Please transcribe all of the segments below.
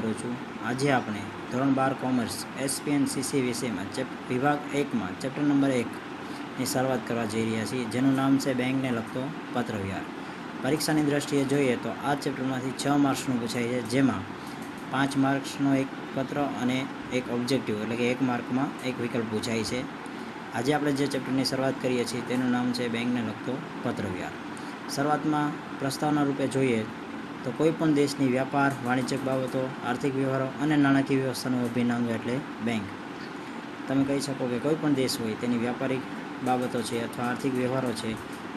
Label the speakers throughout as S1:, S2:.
S1: કરું છું। આજે આપણે ધોરણ 12 કોમર્સ એસપીએનસીસી વિષયમાં વિભાગ 1માં ચેપ્ટર નંબર 1ની શરૂઆત કરવા જઈ રહ્યા છીએ, જેનું નામ છે બેંકને લગતો પત્રવ્યવહાર। પરીક્ષાની દ્રષ્ટિએ જોઈએ તો આ ચેપ્ટરમાંથી 6 માર્ક્સનું પૂછાય છે, જેમાં 5 માર્ક્સનો એક પત્ર અને એક ઓબ્જેક્ટિવ એટલે કે 1 માર્કમાં એક વિકલ્પ પૂછાય છે। આજે આપણે જે ચેપ્ટરની શરૂઆત કરીએ છીએ તેનું નામ છે બેંકને લગતો પત્રવ્યવહાર। શરૂઆતમાં પ્રસ્તાવના રૂપે જોઈએ તો કોઈપણ દેશની વ્યાપાર, વાણિજ્યિક બાબતો, આર્થિક વ્યવહારો અને નાણાકીય વ્યવસ્થાનું અભિન્ન અંગ એટલે બેંક। તમે કહી શકો કે કોઈપણ દેશ હોય તેની વ્યાપારિક બાબતો છે અથવા આર્થિક વ્યવહારો છે,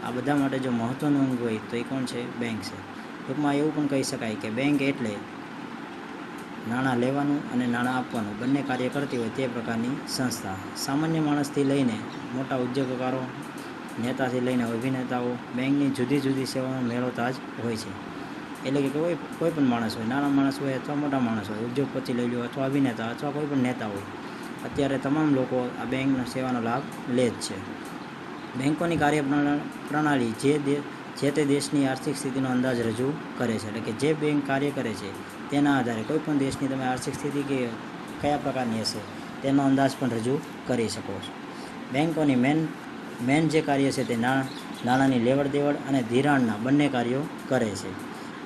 S1: આ બધા માટે જો મહત્ત્વનું અંગ હોય તો એ કોણ છે? બેંક છે। ટૂંકમાં એવું પણ કહી શકાય કે બેંક એટલે નાણાં લેવાનું અને નાણાં આપવાનું બંને કાર્ય કરતી હોય તે પ્રકારની સંસ્થા। સામાન્ય માણસથી લઈને મોટા ઉદ્યોગકારો, નેતાથી લઈને અભિનેતાઓ બેંકની જુદી જુદી સેવાઓ મેળવતા જ હોય છે। એટલે કે કોઈ પણ માણસ હોય, નાના માણસ હોય અથવા મોટા માણસ હોય, ઉદ્યોગપતિ લઈ લો અથવા અભિનેતા અથવા કોઈ પણ નેતા હોય, અત્યારે તમામ લોકો આ બેંકના સેવાનો લાભ લે જ છે। બેંકોની કાર્યપ્રણાલી જે તે દેશની આર્થિક સ્થિતિનો અંદાજ રજૂ કરે છે। એટલે કે જે બેંક કાર્ય કરે છે તેના આધારે કોઈપણ દેશની તમે આર્થિક સ્થિતિ કે કયા પ્રકારની હશે તેનો અંદાજ પણ રજૂ કરી શકો છો। બેંકોની મેન જે કાર્ય છે તે નાણાંની લેવડ દેવડ અને ધિરાણના બંને કાર્યો કરે છે।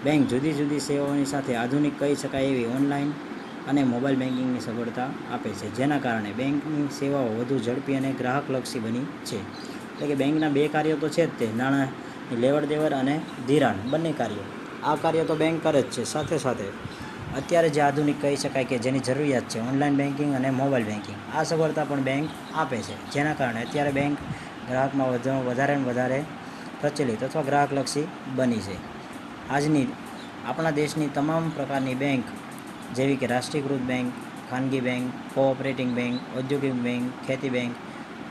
S1: બેંક જુદી જુદી સેવાઓની સાથે આધુનિક કહી શકાય એવી ઓનલાઈન અને મોબાઈલ બેન્કિંગની સગવડતા આપે છે, જેના કારણે બેંકની સેવાઓ વધુ ઝડપી અને ગ્રાહકલક્ષી બની છે। એટલે કે બેંકના બે કાર્યો તો છે જ, તે નાણાંની લેવડ દેવડ અને ધિરાણ બંને કાર્યો, આ કાર્યો તો બેંક કરે જ છે। સાથે સાથે અત્યારે જે આધુનિક કહી શકાય કે જેની જરૂરિયાત છે ઓનલાઈન બેન્કિંગ અને મોબાઈલ બેન્કિંગ, આ સગવડતા પણ બેંક આપે છે, જેના કારણે અત્યારે બેંક ગ્રાહકમાં વધારે ને વધારે પ્રચલિત અથવા ગ્રાહકલક્ષી બની છે। આપણા દેશની તમામ પ્રકારની બેંક જેવી કે રાષ્ટ્રીયકૃત બેંક, ખાનગી બેંક, કોઓપરેટિવ બેંક, ઔદ્યોગિક બેંક, ખેતી બેંક,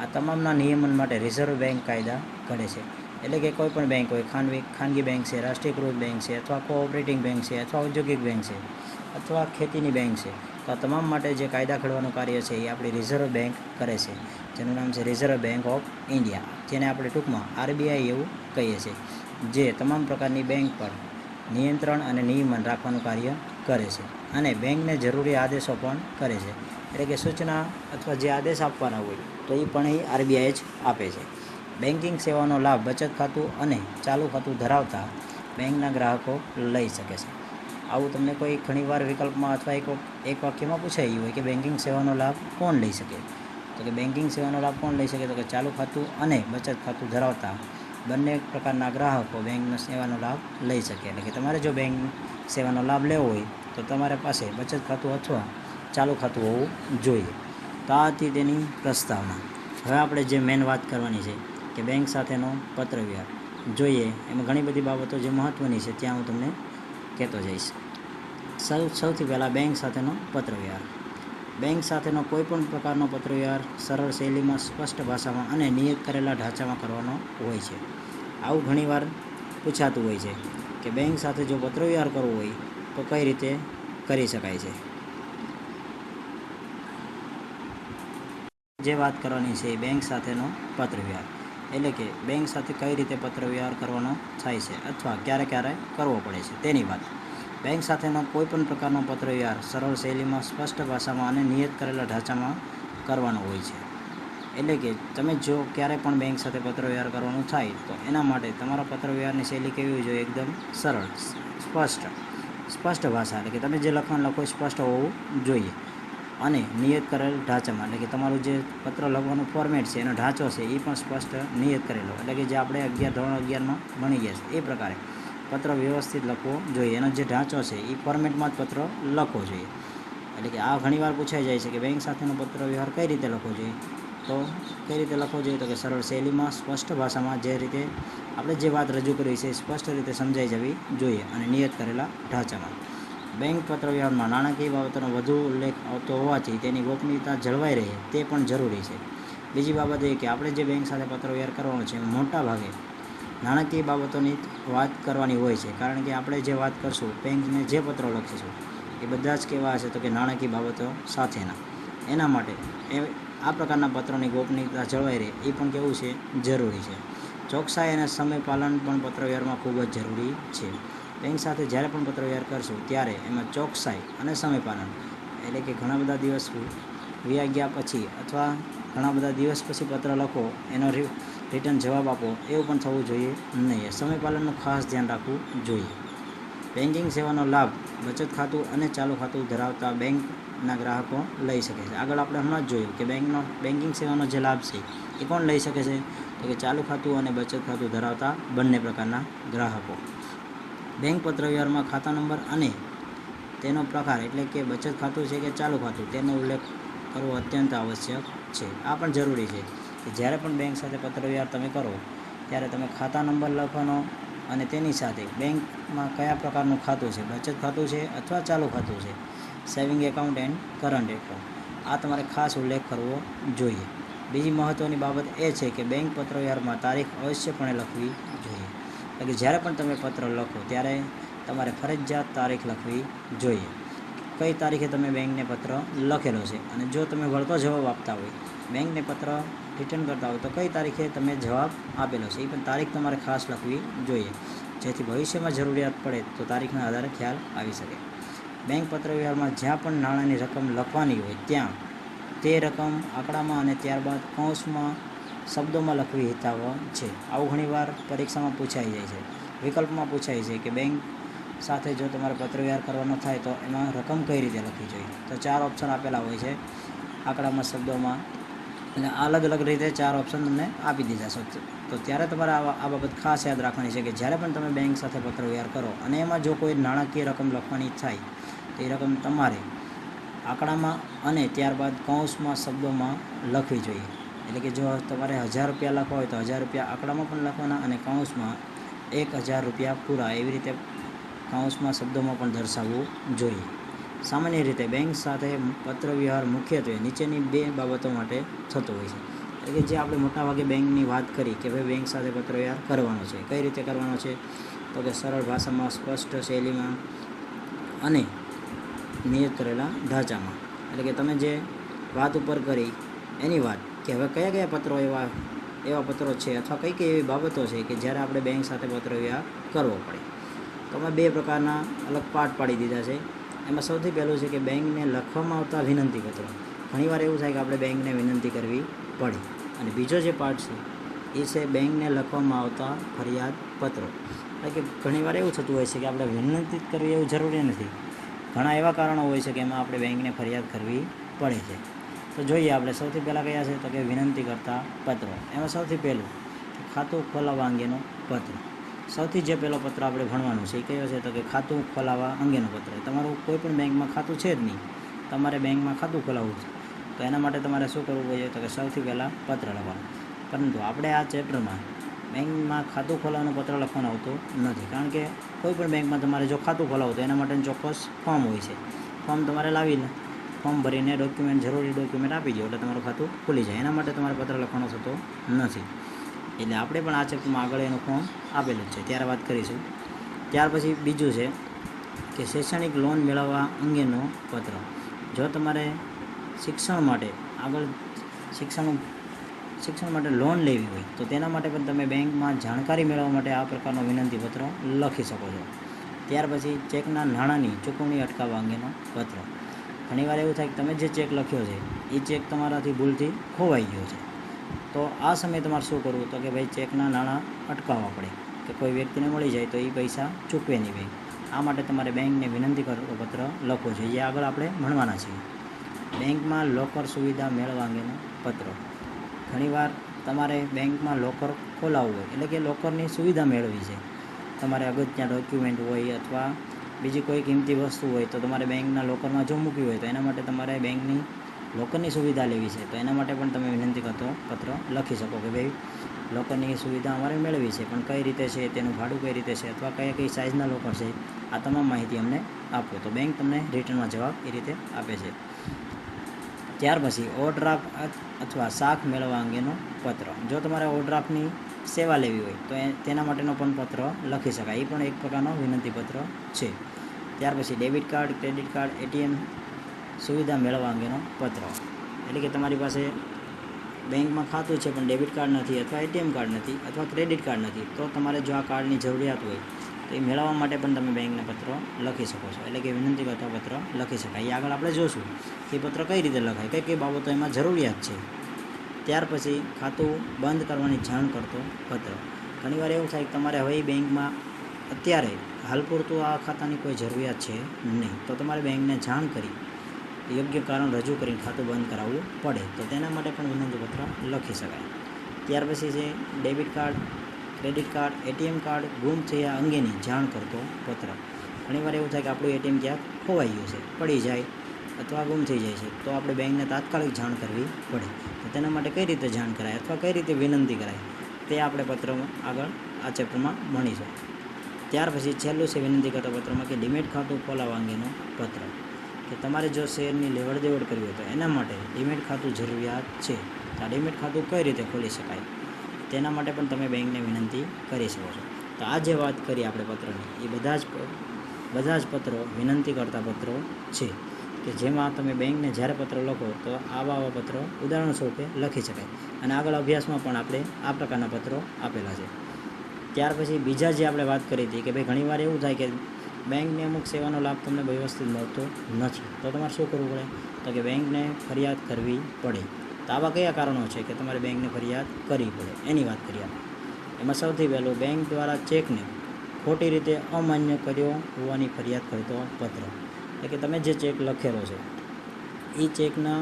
S1: આ તમામના નિયમન માટે રિઝર્વ બેંક કાયદા ઘડે છે। એટલે કે કોઈ પણ બેંક હોય, ખાનગી બેંક છે, રાષ્ટ્રીયકૃત બેંક છે અથવા કોઓપરેટિવ બેંક છે અથવા ઔદ્યોગિક બેંક છે અથવા ખેતીની બેંક છે, તો આ તમામ માટે જે કાયદા ઘડવાનું કાર્ય છે એ આપણી રિઝર્વ બેંક કરે છે, જેનું નામ છે રિઝર્વ બેંક ઓફ ઇન્ડિયા, જેને આપણે ટૂંકમાં આરબીઆઈ એવું કહીએ છીએ, જે તમામ પ્રકારની બેંક પર નિયંત્રણ અને નિયમન રાખવાનું કાર્ય કરે છે અને બેંકને જરૂરી આદેશો પણ કરે છે। એટલે કે સૂચના અથવા જે આદેશ આપવાના હોય તો એ પણ એ આરબીઆઈ જ આપે છે। બેન્કિંગ સેવાનો લાભ બચત ખાતું અને ચાલુ ખાતું ધરાવતા બેંકના ગ્રાહકો લઈ શકે છે। આવું તમને કોઈ ઘણીવાર વિકલ્પમાં અથવા એક વાક્યમાં પૂછાયું હોય કે બેન્કિંગ સેવાનો લાભ કોણ લઈ શકે, તો કે બેન્કિંગ સેવાનો લાભ કોણ લઈ શકે, તો કે ચાલુ ખાતું અને બચત ખાતું ધરાવતા બંને પ્રકારના ગ્રાહકો બેંકના સેવાનો લાભ લઈ શકે। એટલે કે તમારે જો બેંક સેવાનો લાભ લેવો હોય તો તમારી પાસે બચત ખાતું અથવા ચાલુ ખાતું હોવું જોઈએ। તો આ હતી તેની પ્રસ્તાવના। હવે આપણે જે મેન વાત કરવાની છે કે બેંક સાથેનો પત્રવ્યવહાર જોઈએ, એમાં ઘણી બધી બાબતો જે મહત્ત્વની છે ત્યાં હું તમને કહેતો જઈશ। સૌથી પહેલાં બેંક સાથેનો પત્રવ્યવહાર। બેંક સાથેનો કોઈપણ પ્રકારનો પત્રવ્યવહાર સરળ શૈલીમાં, સ્પષ્ટ ભાષામાં અને નિયત કરેલા ઢાંચામાં કરવાનો હોય છે। આવું ઘણીવાર પૂછાતું હોય છે કે બેંક સાથે જો પત્રવ્યવહાર કરવો હોય તો કઈ રીતે કરી શકાય છે। જે વાત કરવાની છે એ બેંક સાથેનો પત્રવ્યવહાર, એટલે કે બેંક સાથે કઈ રીતે પત્રવ્યવહાર કરવાનો થાય છે અથવા ક્યારે ક્યારે કરવો પડે છે તેની વાત। બેંક સાથેનો કોઈપણ પ્રકારનો પત્રવ્યવહાર સરળ શૈલીમાં, સ્પષ્ટ ભાષામાં અને નિયત કરેલા ઢાંચામાં કરવાનો હોય છે। એટલે કે તમે જો ક્યારે પણ બેંક સાથે પત્રવ્યવહાર કરવાનું થાય તો એના માટે તમારા પત્રવ્યવહારની શૈલી કેવી હોવી જોઈએ? એકદમ સરળ, સ્પષ્ટ ભાષા, એટલે કે તમે જે લખવાનું લખો સ્પષ્ટ હોવું જોઈએ અને નિયત કરેલ ઢાંચામાં, એટલે કે તમારું જે પત્ર લખવાનું ફોર્મેટ છે એનો ઢાંચો છે એ પણ સ્પષ્ટ નિયત કરેલો, એટલે કે જે આપણે ધોરણ 11માં ભણી ગયા છે એ પ્રકારે પત્ર વ્યવસ્થિત લખવો જોઈએ, એનો જે ઢાંચો છે એ ફોર્મેટમાં જ પત્ર લખવો જોઈએ। એટલે કે આ ઘણીવાર પૂછાઈ જાય છે કે બેંક સાથેનો પત્રવ્યવહાર કઈ રીતે લખવો જોઈએ, તો કઈ રીતે લખવો જોઈએ? તો કે સરળ શૈલીમાં, સ્પષ્ટ ભાષામાં, જે રીતે આપણે જે વાત રજૂ કરી છે સ્પષ્ટ રીતે સમજાઈ જવી જોઈએ અને નિયત કરેલા ઢાંચામાં। બેંક પત્રવ્યવહારમાં નાણાકીય બાબતોનો વધુ ઉલ્લેખ આવતો હોવાથી તેની ગોપનીયતા જળવાઈ રહે તે પણ જરૂરી છે। બીજી બાબત એ કે આપણે જે બેંક સાથે પત્રવ્યવહાર કરવાનો છે મોટા ભાગે નાણાકીય બાબતોની વાત કરવાની હોય છે, કારણ કે આપણે જે વાત કરશું, બેંકને જે પત્રો લખીશું એ બધા જ કેવા હશે તો કે નાણાકીય બાબતો સાથેના। એના માટે આ પ્રકારના પત્રોની ગોપનીયતા જળવાઈ રહે એ પણ કેવું છે? જરૂરી છે। ચોકસાઈ અને સમયપાલન પણ પત્રવ્યવહારમાં ખૂબ જ જરૂરી છે। બેંક સાથે જ્યારે પણ પત્રવ્યવહાર કરશો ત્યારે એમાં ચોકસાઈ અને સમયપાલન, એટલે કે ઘણા બધા દિવસ વ્યા ગયા પછી અથવા ઘણા બધા દિવસ પછી પત્ર લખો, એનો રિટર્ન જવાબ આપો, એવું પણ થવું જોઈએ નહીં. સમયપાલનનું ખાસ ધ્યાન રાખવું જોઈએ. બેન્કિંગ સેવાનો લાભ બચત ખાતું અને ચાલુ ખાતું ધરાવતા બેંકના ગ્રાહકો લઈ શકે છે. આગળ આપણે હમણાં જ જોયું કે બેન્કિંગ સેવાનો જે લાભ છે એ કોણ લઈ શકે છે? તો કે ચાલુ ખાતું અને બચત ખાતું ધરાવતા બંને પ્રકારના ગ્રાહકો. બેંક પત્રવ્યવહારમાં ખાતા નંબર અને તેનો પ્રકાર, એટલે કે બચત ખાતું છે કે ચાલુ ખાતું, તેનો ઉલ્લેખ કરવો અત્યંત આવશ્યક છે. આ પણ જરૂરી છે કે જ્યારે પણ બેંક સાથે પત્રવ્યવહાર તમે કરો ત્યારે તમે ખાતા નંબર લખવાનો અને તેની સાથે બેંકમાં કયા પ્રકારનું ખાતું છે, બચત ખાતું છે અથવા ચાલુ ખાતું છે, saving account end current account, આ તમારે ખાસ ઉલ્લેખ કરવો જોઈએ. બીજી મહત્ત્વની બાબત એ છે કે બેંક પત્રવ્યવહારમાં તારીખ અવશ્યપણે લખવી જોઈએ. એટલે કે જ્યારે પણ તમે પત્ર લખો ત્યારે તમારે ફરજિયાત તારીખ લખવી જોઈએ. કઈ તારીખે તમે બેંકને પત્ર લખેલો છે, અને જો તમે વળતો જવાબ આપતા હોય, બેંકને પત્ર રિટર્ન કરતા હોય, તો કઈ તારીખે તમે જવાબ આપેલો છે એ પણ તારીખ તમારે ખાસ લખવી જોઈએ, જેથી ભવિષ્યમાં જરૂરિયાત પડે તો તારીખના આધારે ખ્યાલ આવી શકે. બેંક પત્રવ્યવહારમાં જ્યાં પણ નાણાંની રકમ લખવાની હોય ત્યાં તે રકમ આંકડામાં અને ત્યારબાદ કૌંસમાં શબ્દોમાં લખવી હિતાવહ છે. આવું ઘણીવાર પરીક્ષામાં પૂછાઈ જાય છે. વિકલ્પમાં પૂછાય છે કે બેંક સાથે જો તમારે પત્રવ્યવહાર કરવાનો થાય તો એમાં રકમ કઈ રીતે લખવી જોઈએ. તો 4 ઓપ્શન આપેલા હોય છે આંકડામાં, શબ્દોમાં, અને અલગ અલગ રીતે 4 ઓપ્શન તમને આપી દીધા છે. તો ત્યારે તમારે આ બાબત ખાસ યાદ રાખવાની છે કે જ્યારે પણ તમે બેંક સાથે પત્રવ્યવહાર કરો અને એમાં જો કોઈ નાણાકીય રકમ લખવાની થાય તો એ રકમ તમારે આંકડામાં અને ત્યારબાદ કૌંસમાં શબ્દોમાં લખવી જોઈએ. એટલે કે જો તમારે 1000 રૂપિયા લખવા હોય તો 1000 રૂપિયા આંકડામાં પણ લખવાના અને કૌંસમાં 1000 રૂપિયા પૂરા, એવી રીતે કૌંસમાં શબ્દોમાં પણ દર્શાવવું જોઈએ. સામાન્ય રીતે બેંક સાથે પત્રવ્યવહાર મુખ્યત્વે નીચેની 2 બાબતો માટે થતો હોય છે. એટલે કે જે આપણે મોટાભાગે બેંકની વાત કરી કે ભાઈ બેંક સાથે પત્રવ્યવહાર કરવાનો છે, કઈ રીતે કરવાનો છે? તો કે સરળ ભાષામાં, સ્પષ્ટ શૈલીમાં અને નિયત કરેલા ઢાંચામાં. એટલે કે તમે જે વાત ઉપર કરી એની વાત, કે હવે કયા કયા પત્રો એવા પત્રો છે અથવા કઈ કઈ એવી બાબતો છે કે જ્યારે આપણે બેંક સાથે પત્રવ્યવહાર કરવો પડે. તો અમે 2 પ્રકારના અલગ પાઠ પાડી દીધા છે. એમાં સૌથી પહેલું છે કે બેંકને લખવામાં આવતા વિનંતી પત્રો. ઘણીવાર એવું થાય કે આપણે બેંકને વિનંતી કરવી પડે. અને બીજો જે પાઠ છે એ છે બેંકને લખવામાં આવતા ફરિયાદ પત્રો. એટલે કે ઘણીવાર એવું થતું હોય છે કે આપણે વિનંતી કરવી એવું જરૂરી નથી. ઘણા એવા કારણો હોય છે કે એમાં આપણે બેંકને ફરિયાદ કરવી પડે છે. તો જોઈએ આપણે સૌથી પહેલાં કયા છે, તો કે વિનંતી કરતા પત્રો. એમાં સૌથી પહેલું ખાતું ખોલાવવા અંગેનો પત્ર. સૌથી જે પહેલો પત્ર આપણે ભણવાનો છે એ કયો છે, તો કે ખાતું ખોલાવવા અંગેનો પત્ર. તમારું કોઈ પણ બેંકમાં ખાતું છે જ નહીં, તમારે બેંકમાં ખાતું ખોલાવવું છે, તો એના માટે તમારે શું કરવું જોઈએ, તો કે સૌથી પહેલાં પત્ર લખવાનું. પરંતુ આપણે આ ચેપ્ટરમાં બેંકમાં ખાતું ખોલાવવાનું પત્ર લખવાનું આવતું નથી, કારણ કે કોઈ પણ બેંકમાં તમારે જો ખાતું ખોલાવવું તો એના માટેનું ચોક્કસ ફોર્મ હોય છે. ફોર્મ તમારે લાવીને ફોર્મ ભરીને જરૂરી ડોક્યુમેન્ટ આપી દો એટલે તમારું ખાતું ખુલી જાય. એના માટે તમારે પત્ર લખવાનો થતો નથી. એટલે આપણે પણ આ ચેપ્ટરમાં આગળ એનું ફોર્મ આપેલું છે, ત્યારે વાત કરીશું. ત્યાર પછી બીજું છે કે શૈક્ષણિક લોન મેળવવા અંગેનો પત્ર. જો તમારે શિક્ષણ માટે લોન લેવી હોય તો તેના માટે પણ તમે બેંકમાં જાણકારી મેળવવા માટે આ પ્રકારનો વિનંતી પત્ર લખી શકો છો. ત્યાર પછી ચેકના નાણાંની ચૂકવણી અટકાવવા અંગેનો પત્ર. ઘણીવાર એવું થાય કે તમે જે ચેક લખ્યો છે એ ચેક તમારાથી ભૂલથી ખોવાઈ ગયો છે, તો આ સમયે તમારે શું કરવું, તો કે ભાઈ ચેકના નાણાં અટકાવવા પડે, કે કોઈ વ્યક્તિને મળી જાય તો એ પૈસા ચૂકવે નહીં બેંક. આ માટે તમારે બેંકને વિનંતી કરતો પત્ર લખવો જોઈએ. આગળ આપણે ભણવાના છીએ. બેંકમાં લોકર સુવિધા મેળવવા અંગેનો પત્ર. ઘણીવાર તમારે બેંકમાં લોકર ખોલાવવું હોય, એટલે કે લોકરની સુવિધા મેળવવી છે. તમારે અગત્યના ડોક્યુમેન્ટ હોય અથવા બીજી કોઈ કિંમતી વસ્તુ હોય તો તમારે બેંકના લોકરમાં જો મૂકવી હોય તો એના માટે તમારે બેંકની લોકરની સુવિધા લેવી છે. તો એના માટે પણ તમે વિનંતી કરતો પત્ર લખી શકો કે ભાઈ લોકરની સુવિધા અમારે મેળવી છે, પણ કઈ રીતે છે, તેનું ભાડું કઈ રીતે છે, અથવા કઈ સાઇઝના લોકર છે, આ તમામ માહિતી અમને આપો. તો બેંક તમને રિટર્નમાં જવાબ એ રીતે આપે છે. ત્યાર પછી ઓવરડ્રાફ્ટ અથવા શાખ મેળવવા અંગેનો પત્ર. જો તમારે ઓવરડ્રાફ્ટની સેવા લેવી હોય તો તેના માટેનો પણ પત્ર લખી શકાય. એ પણ એક પ્રકારનો વિનંતી પત્ર છે. ત્યાર પછી debit card, credit card, ATM સુવિધા મેળવવા અંગેનો પત્ર. એટલે કે તમારી પાસે બેંકમાં ખાતું છે પણ ડેબિટ કાર્ડ નથી, અથવા ATM કાર્ડ નથી, અથવા ક્રેડિટ કાર્ડ નથી, તો તમારે જો આ કાર્ડની જરૂરિયાત હોય તો એ મેળવવા માટે પણ તમે બેંકને પત્ર લખી શકો છો, એટલે કે વિનંતી કરતો પત્ર લખી શકાય. એ આગળ આપણે જોશું કે પત્ર કઈ રીતે લખાય, કઈ કઈ બાબતો એમાં જરૂરિયાત છે. ત્યાર પછી ખાતું બંધ કરવાની જાણ કરતો પત્ર. ઘણીવાર એવું થાય કે તમારે હવે બેંકમાં અત્યારે હાલ પૂરતું આ ખાતાની કોઈ જરૂરિયાત છે નહીં, તો તમારે બેંકને જાણ કરી યોગ્ય કારણ રજૂ કરીને ખાતું બંધ કરાવવું પડે, તો તેના માટે પણ વિનંતી પત્ર લખી શકાય. ત્યાર પછી છે debit card, credit card, ATM card ગુમ થયા અંગેની જાણ કરતો પત્ર. ઘણીવાર એવું થાય કે આપણું એટીએમ ક્યાંક ખોવાઈ ગયું છે, પડી જાય અથવા ગુમ થઈ જાય છે, તો આપણે બેંકને તાત્કાલિક જાણ કરવી પડે. તો તેના માટે કઈ રીતે જાણ કરાય અથવા કઈ રીતે વિનંતી કરાય, તે આપણે પત્રમાં આગળ આ ચેપ્ટરમાં ભણીશું. ત્યાર પછી છેલ્લું છે વિનંતી કરતા પત્રમાં કે ડીમેટ ખાતું ખોલાવવા અંગેનો પત્ર. કે તમારે જો શેરની લેવડ દેવડ કરવી હોય તો એના માટે ડીમેટ ખાતું જરૂરિયાત છે. તો આ ડીમેટ ખાતું કઈ રીતે ખોલી શકાય, તેના માટે પણ તમે બેંકને વિનંતી કરી શકો છો. તો આ જે વાત કરી આપણે પત્રની, એ બધા જ પત્રો વિનંતી કરતા પત્રો છે, કે જેમાં તમે બેંકને જ્યારે પત્ર લખો તો આવા પત્રો ઉદાહરણ સ્વરૂપે લખી શકાય. અને આગળ અભ્યાસમાં પણ આપણે આ પ્રકારના પત્રો આપેલા છે. ત્યાર પછી બીજા જે આપણે વાત કરી હતી કે ભાઈ ઘણીવાર એવું થાય કે બેંકની અમુક સેવાનો લાભ તમને વ્યવસ્થિત મળતો નથી, તો તમારે શું કરવું પડે, તો કે બેંકને ફરિયાદ કરવી પડે. તો આવા કયા કારણો છે કે તમારે બેંકને ફરિયાદ કરવી પડે, એની વાત કરીએ આપણે. એમાં સૌથી પહેલું બેંક દ્વારા ચેકને ખોટી રીતે અમાન્ય કર્યો હોવાની ફરિયાદ કરતો પત્ર. એટલે કે તમે જે ચેક લખેલો છે એ ચેકના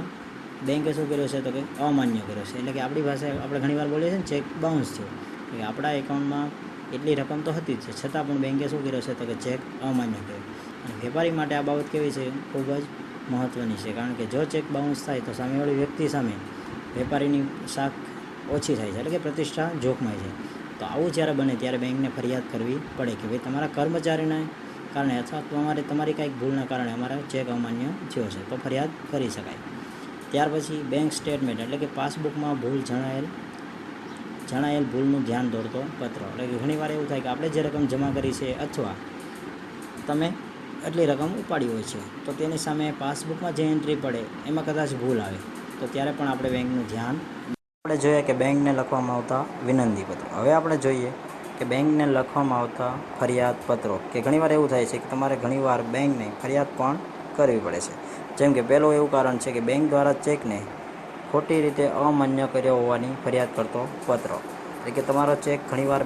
S1: બેંકે શું કર્યો છે, તો કે અમાન્ય કર્યો છે. એટલે કે આપણી પાસે આપણે ઘણીવાર બોલીએ છીએ ને ચેક બાઉન્સ થયો, કે આપણા એકાઉન્ટમાં એટલી રકમ તો હતી જ છે, છતાં પણ બેંકે શું કર્યો છે, તો કે ચેક અમાન્ય કર્યો. અને વેપારી માટે આ બાબત કેવી છે, ખૂબ જ મહત્ત્વની છે. કારણ કે જો ચેક બાઉન્સ થાય તો સામેવાળી વ્યક્તિ સામે વેપારીની શાખ ઓછી થાય છે, એટલે કે પ્રતિષ્ઠા જોખમાય છે. તો આવું જ્યારે બને ત્યારે બેંકને ફરિયાદ કરવી પડે કે ભાઈ તમારા કર્મચારીને કારણે અથવા તમારી કાંઈક ભૂલના કારણે અમારા ચેક અમાન્ય થયો છે, તો ફરિયાદ કરી શકાય. ત્યાર પછી બેંક સ્ટેટમેન્ટ, એટલે કે પાસબુકમાં ભૂલ જણાયેલ ભૂલનું ધ્યાન દોરતો પત્ર. એટલે કે ઘણીવાર એવું થાય કે આપણે જે રકમ જમા કરી છે અથવા તમે એટલી રકમ ઉપાડી હોય છે, તો તેની સામે પાસબુકમાં જે એન્ટ્રી પડે એમાં કદાચ ભૂલ આવે, તો ત્યારે પણ આપણે બેંકનું ધ્યાન. આપણે જોઈએ કે બેંકને લખવામાં આવતા વિનંતી પત્રો. હવે આપણે જોઈએ કે બેંકને લખવામાં આવતા ફરિયાદ પત્રો. કે ઘણીવાર એવું થાય છે કે તમારે ઘણીવાર બેંકને ફરિયાદ પણ કરવી પડે છે. જેમ કે પહેલું એવું કારણ છે કે બેંક દ્વારા ચેકને ખોટી રીતે અમાન્ય કર્યો હોવાની ફરિયાદ કરતો પત્ર. એટલે કે તમારો ચેક ઘણીવાર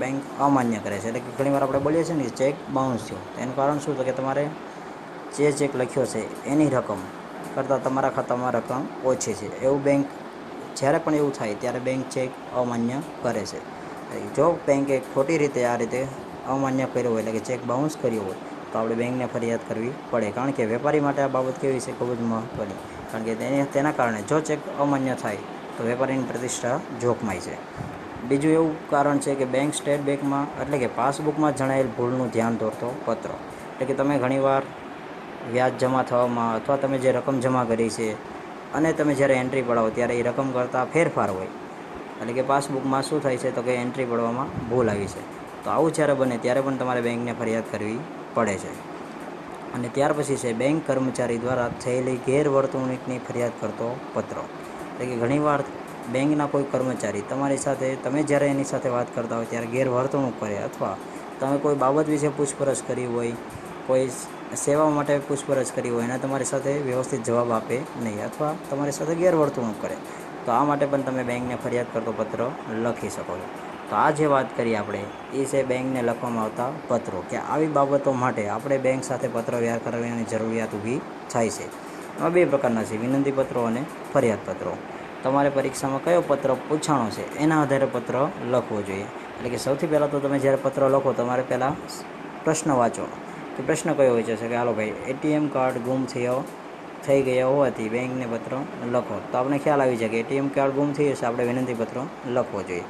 S1: બેંક અમાન્ય કરે છે. એટલે કે ઘણીવાર આપણે બોલીએ છીએ ને કે ચેક બાઉન્સ થયો, એનું કારણ શું, તો કે તમારે જે ચેક લખ્યો છે એની રકમ કરતાં તમારા ખાતામાં રકમ ઓછી છે, એવું બેંક જ્યારે પણ એવું થાય ત્યારે બેંક ચેક અમાન્ય કરે છે. જો બેંકે ખોટી રીતે આ રીતે અમાન્ય કર્યો હોય, એટલે કે ચેક બાઉન્સ કર્યો હોય, તો આપણે બેંકને ફરિયાદ કરવી પડે. કારણ કે વેપારી માટે આ બાબત કેવી છે, ખૂબ જ મહત્ત્વની. કારણ કે તેના કારણે જો ચેક અમાન્ય થાય તો વેપારીની પ્રતિષ્ઠા જોખમાય છે. બીજું એવું કારણ છે કે બેંક સ્ટેટ બેંકમાં, એટલે કે પાસબુકમાં જણાયેલ ભૂલનું ધ્યાન દોરતો પત્ર. એટલે કે તમે ઘણીવાર વ્યાજ જમા થવામાં અથવા તમે જે રકમ જમા કરી છે અને તમે જ્યારે એન્ટ્રી પડાવો ત્યારે એ રકમ કરતાં ફેરફાર હોય, એટલે કે પાસબુકમાં શું થાય છે, તો કે એન્ટ્રી પડવામાં ભૂલ આવી છે. તો આવું જ્યારે બને ત્યારે પણ તમારે બેંકને ફરિયાદ કરવી પડે છે. અને ત્યાર પછી છે બેંક કર્મચારી દ્વારા થયેલી ગેરવર્તણૂકની ફરિયાદ કરતો પત્ર. એટલે કે ઘણીવાર બેંકના કોઈ કર્મચારી તમારી સાથે, તમે જ્યારે એની સાથે વાત કરતા હોય ત્યારે ગેરવર્તણૂક કરે, અથવા તમે કોઈ બાબત વિશે પૂછપરછ કરી હોય, કોઈ સેવા માટે પૂછપરછ કરી હોય અને તમારી સાથે વ્યવસ્થિત જવાબ આપે નહીં, અથવા તમારી સાથે ગેરવર્તણૂક કરે, તો આ માટે પણ તમે બેંકને ફરિયાદ કરતો પત્ર લખી શકો છો. તો આ જે વાત કરી આપણે એ છે બેંકને લખવામાં આવતા પત્રો. કે આવી બાબતો માટે આપણે બેંક સાથે પત્ર વ્યવહાર કરવાની જરૂરિયાત ઊભી થાય છે. એમાં બે પ્રકારના છે, વિનંતી પત્રો અને ફરિયાદ પત્રો. તમારે પરીક્ષામાં કયો પત્ર પૂછાણો છે એના આધારે પત્ર લખવો જોઈએ. એટલે કે સૌથી પહેલાં તો તમે જ્યારે પત્ર લખો તમારે પહેલાં પ્રશ્ન વાંચો કે પ્રશ્ન કયો હોય છે કે હાલો ભાઈ એટીએમ કાર્ડ ગુમ થઈ ગયા હોવાથી બેંકને પત્ર લખો. તો આપણે ખ્યાલ આવી જાય કે એટીએમ કાર્ડ ગુમ થઈ જશે, આપણે વિનંતી પત્ર લખવો જોઈએ.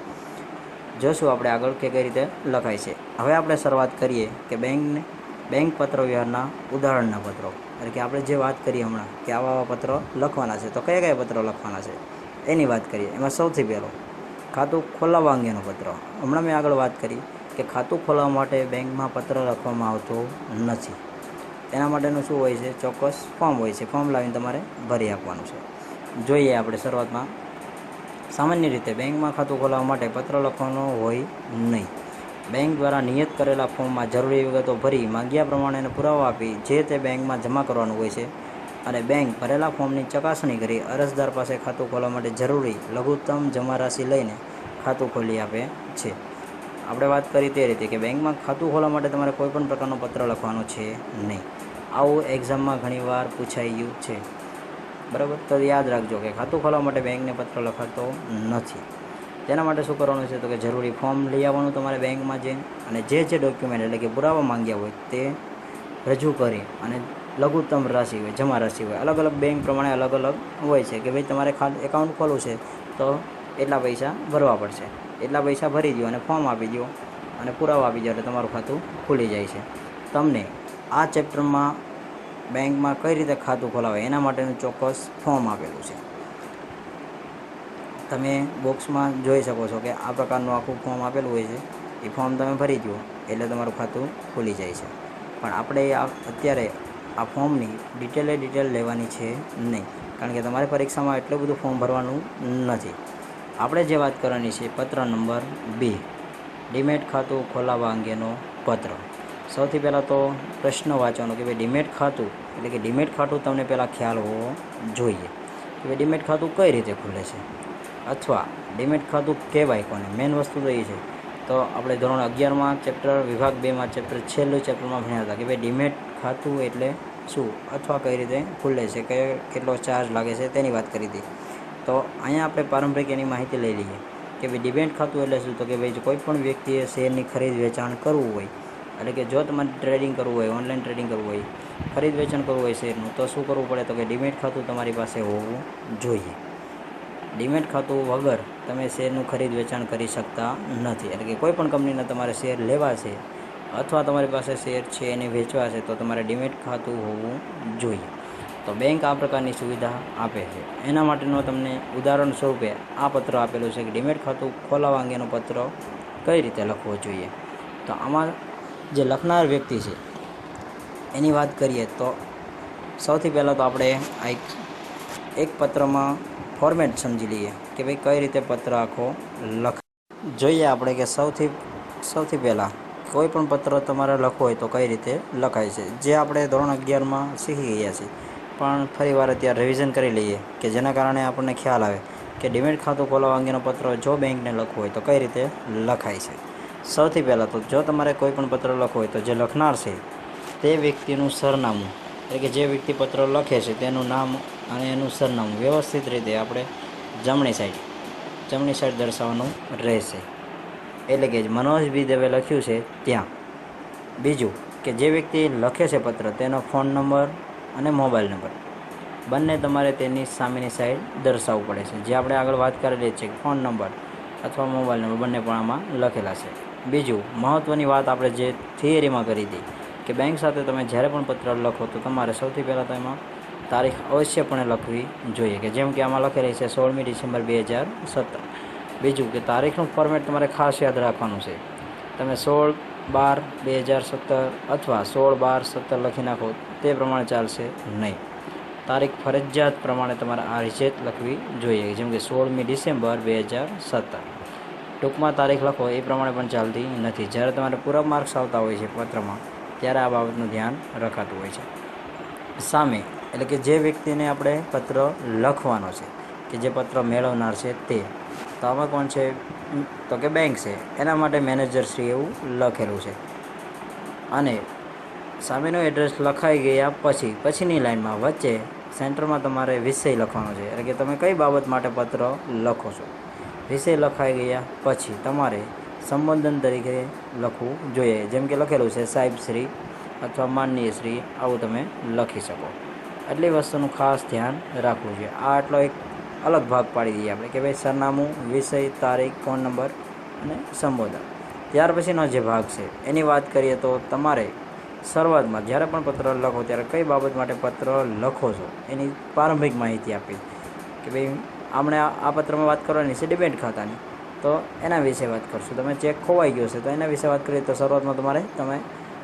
S1: જોશું આપણે આગળ કે કઈ રીતે લખાય છે. હવે આપણે શરૂઆત કરીએ કે બેંક પત્ર વ્યવહારના ઉદાહરણના પત્રો. એટલે કે આપણે જે વાત કરીએ હમણાં કે આવા પત્ર લખવાના છે, તો કયા કયા પત્રો લખવાના છે એની વાત કરીએ. એમાં સૌથી પહેલો ખાતું ખોલાવવા અંગેનો પત્ર. હમણાં મેં આગળ વાત કરી કે ખાતું ખોલાવવા માટે બેંકમાં પત્ર લખવામાં આવતો નથી. એના માટેનું શું હોય છે, ચોક્કસ ફોર્મ હોય છે, ફોર્મ લાવીને તમારે ભરી આપવાનું છે. જોઈએ આપણે શરૂઆતમાં. સામાન્ય રીતે બેંકમાં ખાતું ખોલાવવા માટે પત્ર લખવાનો હોય નહીં. બેંક દ્વારા નિયત કરેલા ફોર્મમાં જરૂરી વિગતો ભરી માંગ્યા પ્રમાણેનો પુરાવો આપી જે તે બેંકમાં જમા કરવાનું હોય છે અને બેંક ભરેલા ફોર્મની ચકાસણી કરી અરજદાર પાસે ખાતું ખોલવા માટે જરૂરી લઘુત્તમ જમા રાશિ લઈને ખાતું ખોલી આપે છે. આપણે વાત કરી તે રીતે કે બેંકમાં ખાતું ખોલવા માટે તમારે કોઈપણ પ્રકારનો પત્ર લખવાનો છે નહીં. આવું એક્ઝામમાં ઘણીવાર પૂછાઈ ગયું છે, બરાબર. તો યાદ રાખજો કે ખાતું ખોલવા માટે બેંકને પત્ર લખાતો નથી. તેના માટે શું કરવાનું છે તો કે જરૂરી ફોર્મ લઈ આવવાનું તમારે બેંકમાં જઈને અને જે ડોક્યુમેન્ટ એટલે કે પુરાવા માંગ્યા હોય તે રજૂ કરી અને લઘુત્તમ રાશિ હોય, જમા રાશિ હોય, અલગ અલગ બેંક પ્રમાણે અલગ અલગ હોય છે કે ભાઈ તમારે એકાઉન્ટ ખોલવું છે તો એટલા પૈસા ભરવા પડશે, એટલા પૈસા ભરી દો અને ફોર્મ આપી દો અને પુરાવા આપી દો એટલે તમારું ખાતું ખુલી જાય છે. તમને આ ચેપ્ટરમાં બેંકમાં કઈ રીતે ખાતું ખોલાવાય એના માટેનું ચોક્કસ ફોર્મ આપેલું છે. તમે બોક્સમાં જોઈ શકો છો કે આ પ્રકારનું આખું ફોર્મ આપેલું હોય છે. એ ફોર્મ તમે ભરી દો એટલે તમારું ખાતું ખુલી જાય છે. પણ આપણે અત્યારે આ ફોર્મની ડિટેલ લેવાની છે નહીં, કારણ કે તમારી પરીક્ષામાં એટલું બધું ફોર્મ ભરવાનું નથી. આપણે જે વાત કરવાની છે પત્ર નંબર 2, ડીમેટ ખાતું ખોલાવવા અંગેનો પત્ર. સૌથી પહેલાં તો પ્રશ્ન વાંચવાનો કે ભાઈ ડીમેટ ખાતું એટલે કે ડીમેટ ખાતું તમને પહેલાં ખ્યાલ હોવો જોઈએ કે ભાઈ ડીમેટ ખાતું કઈ રીતે ખુલે છે અથવા ડીમેટ ખાતું કહેવાય કોને. મેઇન વસ્તુ તો એ છે. તો આપણે ધોરણ 11માં ચેપ્ટર વિભાગ 2માં ચેપ્ટર છેલ્લું ચેપ્ટરમાં ભણ્યા હતા કે ભાઈ ડીમેટ ખાતું એટલે શું અથવા કઈ રીતે ખુલે છે, કેટલો ચાર્જ લાગે છે તેની વાત કરી હતી. તો અહીંયા આપણે પારંપરિક એની માહિતી લઈ લઈએ કે ભાઈ ડીમેટ ખાતું એટલે શું. તો કે ભાઈ કોઈ પણ વ્યક્તિએ શેરની ખરીદ વેચાણ કરવું હોય એટલે કે જો તમારે ટ્રેડિંગ કરવું હોય, ઓનલાઈન ટ્રેડિંગ કરવું હોય, ખરીદ વેચાણ કરવું હોય શેરનું, તો શું કરવું પડે તો કે ડીમેટ ખાતું તમારી પાસે હોવું જોઈએ. ડીમેટ ખાતું વગર તમે શેરનું ખરીદ વેચાણ કરી શકતા નથી. એટલે કે કોઈ પણ કંપનીના તમારે શેર લેવા છે અથવા તમારી પાસે શેર છે એને વેચવા છે તો તમારે ડીમેટ ખાતું હોવું જોઈએ. તો બેંક આ પ્રકારની સુવિધા આપે છે. એના માટેનો તમને ઉદાહરણ સ્વરૂપે આ પત્ર આપેલું છે કે ડીમેટ ખાતું ખોલાવવા અંગેનો પત્ર કઈ રીતે લખવો જોઈએ. તો આમાં જે લખનાર વ્યક્તિ છે એની વાત કરીએ તો સૌથી પહેલાં તો આપણે આ એક પત્રમાં ફોર્મેટ સમજી લઈએ કે ભાઈ કઈ રીતે પત્ર આખો જોઈએ. આપણે કે સૌથી પહેલાં કોઈ પણ પત્ર તમારે લખવો હોય તો કઈ રીતે લખાય છે, જે આપણે ધોરણ 11માં શીખી ગયા છીએ. પણ ફરીવાર અત્યારે રિવિઝન કરી લઈએ કે જેના કારણે આપણને ખ્યાલ આવે કે ડીમેટ ખાતું ખોલાવવા અંગેનો પત્ર જો બેંકને લખવો હોય તો કઈ રીતે લખાય છે. સૌથી પહેલાં તો જો તમારે કોઈ પણ પત્ર લખવો હોય તો જે લખનાર છે તે વ્યક્તિનું સરનામું એટલે કે જે વ્યક્તિ પત્ર લખે છે તેનું નામ અને એનું સરનામું વ્યવસ્થિત રીતે આપણે જમણી સાઈડ દર્શાવવાનું રહેશે. એટલે કે મનોજ બી દવે લખ્યું છે ત્યાં. બીજું કે જે વ્યક્તિ લખે છે પત્ર તેનો ફોન નંબર અને મોબાઈલ નંબર બંને તમારે તેની સામેની સાઈડ દર્શાવવું પડે છે. જે આપણે આગળ વાત કરેલી છે કે ફોન નંબર અથવા મોબાઈલ નંબર બંને પણ આમાં લખેલા છે. બીજું મહત્ત્વની વાત આપણે જે થિયરીમાં કરી હતી કે બેંક સાથે તમે જ્યારે પણ પત્ર લખો તો તમારે સૌથી પહેલાં તો એમાં તારીખ અવશ્યપણે લખવી જોઈએ કે જેમ કે આમાં લખેલી છે 16મી ડિસેમ્બર 2017. બીજું કે તારીખનું ફોર્મેટ તમારે ખાસ યાદ રાખવાનું છે. તમે 16/12/2017 અથવા 16/12/17 લખી નાખો તે પ્રમાણે ચાલશે નહીં. તારીખ ફરજિયાત પ્રમાણે તમારે આ રીતે લખવી જોઈએ જેમ કે 16મી ડિસેમ્બર 2017. ટૂંકમાં તારીખ લખો એ પ્રમાણે પણ ચાલતી નથી. જ્યારે તમારે પૂરા માર્ક્સ આવતા હોય છે પત્રમાં ત્યારે આ બાબતનું ધ્યાન રખાતું હોય છે. સામે એટલે કે જે વ્યક્તિને આપણે પત્ર લખવાનો છે કે જે પત્ર મેળવનાર છે તે, તો આમાં કોણ છે તો કે બેંક છે. એના માટે મેનેજરશ્રી એવું લખેલું છે. અને સામેનું એડ્રેસ લખાઈ ગયા પછીની લાઇનમાં વચ્ચે સેન્ટરમાં તમારે વિષય લખવાનો છે. એટલે કે તમે કઈ બાબત માટે પત્ર લખો છો. વિષય લખાઈ ગયા પછી તમારે સંબોધન તરીકે લખવું જોઈએ. જેમ કે લખેલું છે સાહેબશ્રી અથવા માનનીય શ્રી, આવું તમે લખી શકો. એટલી વસ્તુનું ખાસ ધ્યાન રાખવું જોઈએ. આ આટલો એક અલગ ભાગ પાડી દઈએ આપણે કે ભાઈ સરનામું, વિષય, તારીખ, ફોન નંબર અને સંબોધન. ત્યાર પછીનો જે ભાગ છે એની વાત કરીએ તો તમારે શરૂઆતમાં જ્યારે પણ પત્ર લખો ત્યારે કઈ બાબત માટે પત્ર લખો છો એની પ્રારંભિક માહિતી આપી કે ભાઈ આપણે આ પત્રમાં વાત કરવાની છે ડીમેટ ખાતાની, તો એના વિશે વાત કરશું. તમે ચેક ખોવાઈ ગયો છે તો એના વિશે વાત કરીએ તો શરૂઆતમાં તમે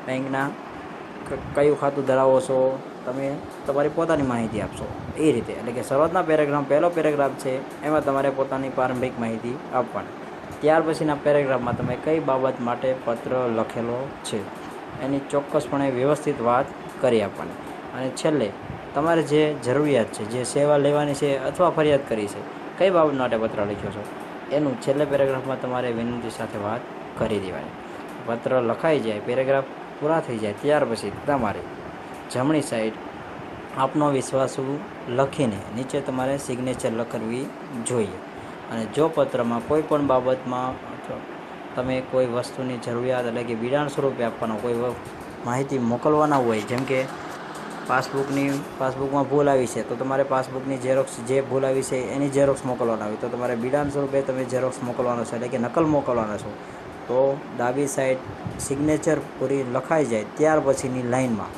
S1: બેંકના કયું ખાતું ધરાવો છો, તમે તમારી પોતાની માહિતી આપશો એ રીતે. એટલે કે શરૂઆતના પહેલો પેરેગ્રાફ છે એમાં તમારે પોતાની પ્રારંભિક માહિતી આપવાની. ત્યાર પછીના પેરેગ્રાફમાં તમે કઈ બાબત માટે પત્ર લખેલો છે એની ચોક્કસપણે વ્યવસ્થિત વાત કરી આપવાની. અને છેલ્લે તમારે જે જરૂરિયાત છે, જે સેવા લેવાની છે અથવા ફરિયાદ કરી છે, કઈ બાબત માટે પત્ર લખ્યો છો એનું છેલ્લે પેરેગ્રાફમાં તમારે વિનંતી સાથે વાત કરી દેવાની. પત્ર લખાઈ જાય, પેરેગ્રાફ પૂરા થઈ જાય ત્યાર પછી તમારે જમણી સાઈડ આપનો વિશ્વાસુ લખીને નીચે તમારે સિગ્નેચર કરવી જોઈએ. અને જો પત્રમાં કોઈ પણ બાબતમાં તમે કોઈ વસ્તુની જરૂરિયાત એટલે કે બિડાણ સ્વરૂપે આપવાનો કોઈ માહિતી મોકલવાના હોય, જેમ કે પાસબુકમાં ભૂલ આવી છે તો તમારે પાસબુકની ઝેરોક્સ, જે ભૂલ આવી છે એની ઝેરોક્સ મોકલવાના હોય તો તમારે બિડાણ સ્વરૂપે તમે ઝેરોક્સ મોકલવાનો છે એટલે કે નકલ મોકલવાના છો. તો ડાબી સાઈડ સિગ્નેચર પૂરી લખાઈ જાય ત્યાર પછીની લાઇનમાં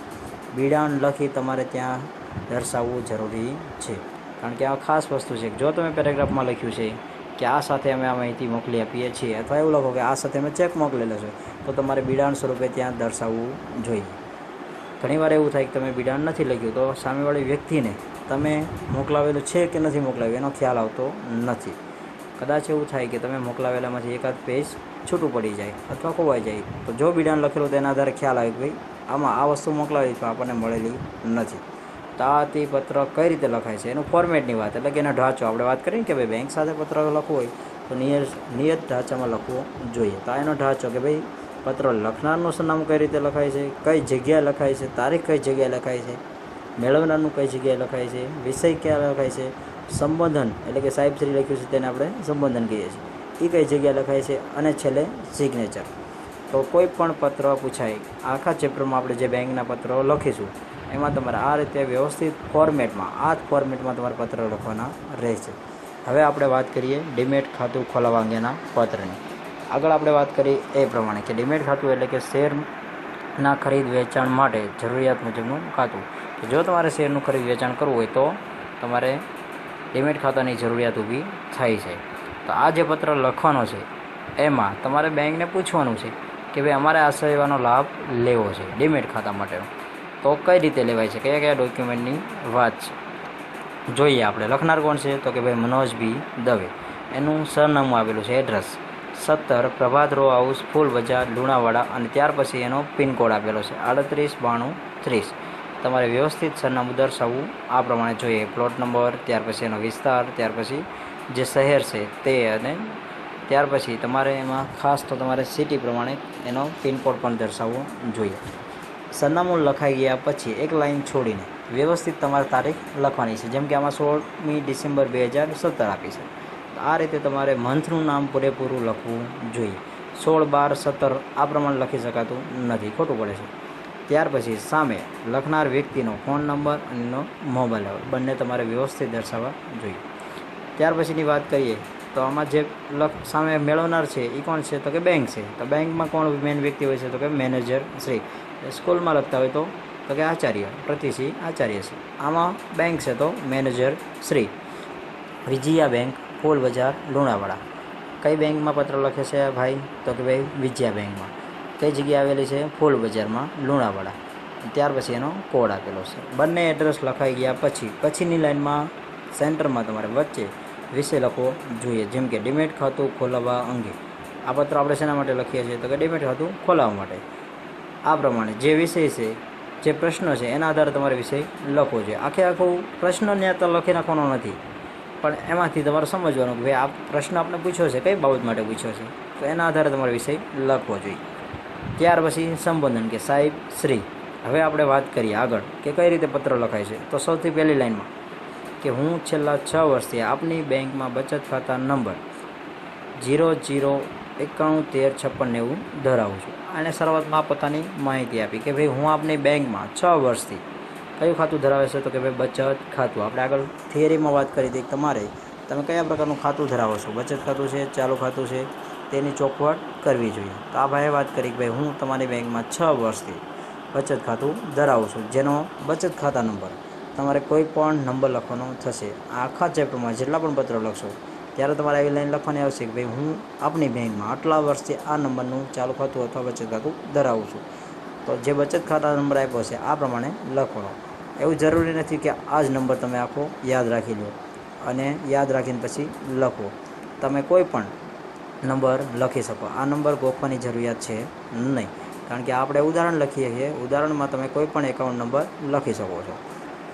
S1: બિડાણ લખી તમારે ત્યાં દર્શાવવું જરૂરી છે. કારણ કે આ ખાસ વસ્તુ છે. જો તમે પેરેગ્રાફમાં લખ્યું છે કે આ સાથે અમે આ માહિતી મોકલી આપીએ છીએ અથવા એવું લખો કે આ સાથે અમે ચેક મોકલેલો છે, તો તમારે બિડાણ સ્વરૂપે ત્યાં દર્શાવવું જોઈએ. ઘણીવાર એવું થાય કે તમે બિડાણ નથી લખ્યું તો સામેવાળી વ્યક્તિને તમે મોકલાવેલું છે કે નથી મોકલાવ્યું એનો ખ્યાલ આવતો નથી. કદાચ એવું થાય કે તમે મોકલાવેલામાંથી એકાદ પેજ છૂટું પડી જાય અથવા ખોવાઈ જાય, તો જો બિડાણ લખેલું તેના આધારે ખ્યાલ આવે કે ભાઈ આમાં આ વસ્તુ મોકલાવી તો આપણને મળેલી નથી. તો આ તે પત્ર કઈ રીતે લખાય છે એનું ફોર્મેટની વાત, એટલે કે એનો ઢાંચો. આપણે વાત કરીએ કે ભાઈ બેંક સાથે પત્ર લખવું હોય તો નિયત ઢાંચામાં લખવો જોઈએ. તો એનો ઢાંચો કે ભાઈ પત્ર લખનારનું સરનામું કઈ રીતે લખાય છે, કઈ જગ્યાએ લખાય છે, તારીખ કઈ જગ્યાએ લખાય છે, મેળવનારનું કઈ જગ્યાએ લખાય છે, વિષય ક્યાં લખાય છે, સંબોધન એટલે કે સાહેબ શ્રી લખ્યું છે તેને આપણે સંબોધન કહીએ છીએ, એ કઈ જગ્યાએ લખાય છે, અને છેલ્લે સિગ્નેચર. તો કોઈ પણ પત્ર પૂછાય, આખા ચેપ્ટરમાં આપણે જે બેંકના પત્રો લખીશું એમાં તમારે આ રીતે વ્યવસ્થિત ફોર્મેટમાં, આ જ ફોર્મેટમાં તમારે પત્ર લખવાના રહેશે. હવે આપણે વાત કરીએ ડીમેટ ખાતું ખોલાવવા અંગેના પત્રની. આગળ આપણે વાત કરી એ પ્રમાણે કે ડીમેટ ખાતું એટલે કે શેરના ખરીદ વેચાણ માટે જરૂરિયાત મુજબનું ખાતું. તો જો તમારે શેરનું ખરીદ વેચાણ કરવું હોય તો તમારે ડીમેટ ખાતાની જરૂરિયાત ઊભી થાય છે. તો આ જે પત્ર લખવાનો છે એમાં તમારે બેંકને પૂછવાનું છે કે ભાઈ અમારે આ સેવાનો લાભ લેવો છે ડીમેટ ખાતા માટેનો, તો કઈ રીતે લેવાય છે, કયા કયા ડોક્યુમેન્ટની વાત છે જોઈએ આપણે. લખનાર કોણ છે તો કે ભાઈ મનોજ બી દવે. એનું સરનામું આપેલું છે, એડ્રેસ 17 પ્રભાત રો હાઉસ, ફૂલ બજાર, લુણાવાડા, અને ત્યાર પછી એનો પિનકોડ આપેલો છે 389230. તમારે વ્યવસ્થિત સરનામું દર્શાવવું આ પ્રમાણે જોઈએ. પ્લોટ નંબર, ત્યાર પછી એનો વિસ્તાર, ત્યાર પછી જે શહેર છે તે, અને ત્યાર પછી તમારે એમાં ખાસ તો તમારે સિટી પ્રમાણે એનો પિનકોડ પણ દર્શાવવો જોઈએ. સરનામું લખાઈ ગયા પછી એક લાઈન છોડીને વ્યવસ્થિત તમારે તારીખ લખવાની છે. જેમ કે આમાં 16મી ડિસેમ્બર 2017 આપી છે. આ રીતે તમારે મંથનું નામ પૂરેપૂરું લખવું જોઈએ. 16, 12, 17 આ પ્રમાણે લખી શકાતું નથી, ખોટું પડે છે. ત્યાર પછી સામે લખનાર વ્યક્તિનો ફોન નંબર અને એનો મોબાઈલ નંબર બંને તમારે વ્યવસ્થિત દર્શાવવા જોઈએ. ત્યાર પછીની વાત કરીએ તો આમાં જે સામે મેળવનાર છે એ કોણ છે તો કે બેંક છે. તો બેંકમાં કોણ મેન વ્યક્તિ હોય છે તો કે મેનેજર શ્રી. સ્કૂલમાં લખતા હોય તો કે આચાર્ય, પ્રતિસિંહ આચાર્ય છે. આમાં બેંક છે તો મેનેજર શ્રી. વિજયા બેંક, ફૂલ બજાર, લુણાવાડા. કઈ બેંકમાં પત્ર લખે છે ભાઈ તો કે ભાઈ વિજયા બેંકમાં. કઈ જગ્યાએ આવેલી છે ફૂલ બજારમાં, લુણાવાડા. ત્યાર પછી એનો કોડ આપેલો છે. બંને એડ્રેસ લખાઈ ગયા પછીની લાઇનમાં સેન્ટરમાં તમારે વચ્ચે વિષય લખવો જોઈએ. જેમ કે ડીમેટ ખાતું ખોલાવવા અંગે. આ પત્ર આપણે શેના માટે લખીએ છીએ તો કે ડીમેટ ખાતું ખોલાવવા માટે. આ પ્રમાણે જે વિષય છે, જે પ્રશ્ન છે એના આધારે તમારે વિષય લખવો જોઈએ. આખું પ્રશ્ન ત્યાં તો લખી નાખવાનો નથી, પણ એમાંથી તમારે સમજવાનું કે ભાઈ આ પ્રશ્ન આપણે પૂછ્યો છે કઈ બાબત માટે પૂછ્યો છે, તો એના આધારે તમારે વિષય લખવો જોઈએ. ત્યાર પછી સંબોધન કે સાહેબ શ્રી. હવે આપણે વાત કરીએ આગળ કે કઈ રીતે પત્ર લખાય છે. તો સૌથી પહેલી લાઇનમાં કે હું છેલ્લા 6 વર્ષથી આપની બેંકમાં બચત ખાતા નંબર 0091135690 ધરાવું છું. અને શરૂઆતમાં પોતાની માહિતી આપી કે ભાઈ હું આપની બેંકમાં 6 વર્ષથી કયું ખાતું ધરાવે છે તો કે ભાઈ બચત ખાતું. આપણે આગળ થિયરીમાં વાત કરી હતી કે તમે કયા પ્રકારનું ખાતું ધરાવો છો, બચત ખાતું છે, ચાલુ ખાતું છે, તેની ચોખવટ કરવી જોઈએ. તો આ ભાઈએ વાત કરી કે ભાઈ હું તમારી બેંકમાં 6 વર્ષથી બચત ખાતું ધરાવું છું, જેનો બચત ખાતા નંબર તમારે કોઈ પણ નંબર લખવાનો થશે. આખા ચેપ્ટરમાં જેટલા પણ પત્રો લખશો ત્યારે તમારે આવી લાઈન લખવાની આવશે કે ભાઈ હું આપની બેંકમાં આટલા વર્ષથી આ નંબરનું ચાલુ ખાતું અથવા બચત ખાતું ધરાવું છું. તો જે બચત ખાતા નંબર આપ્યો છે આ પ્રમાણે લખવાનો. એવું જરૂરી નથી કે આ જ નંબર તમે આખો યાદ રાખી લો અને યાદ રાખીને પછી લખો. તમે કોઈ પણ નંબર લખી શકો. આ નંબર ગોખવાની જરૂરિયાત છે નહીં, કારણ કે આપણે ઉદાહરણ લખીએ છીએ. ઉદાહરણમાં તમે કોઈ પણ એકાઉન્ટ નંબર લખી શકો છો.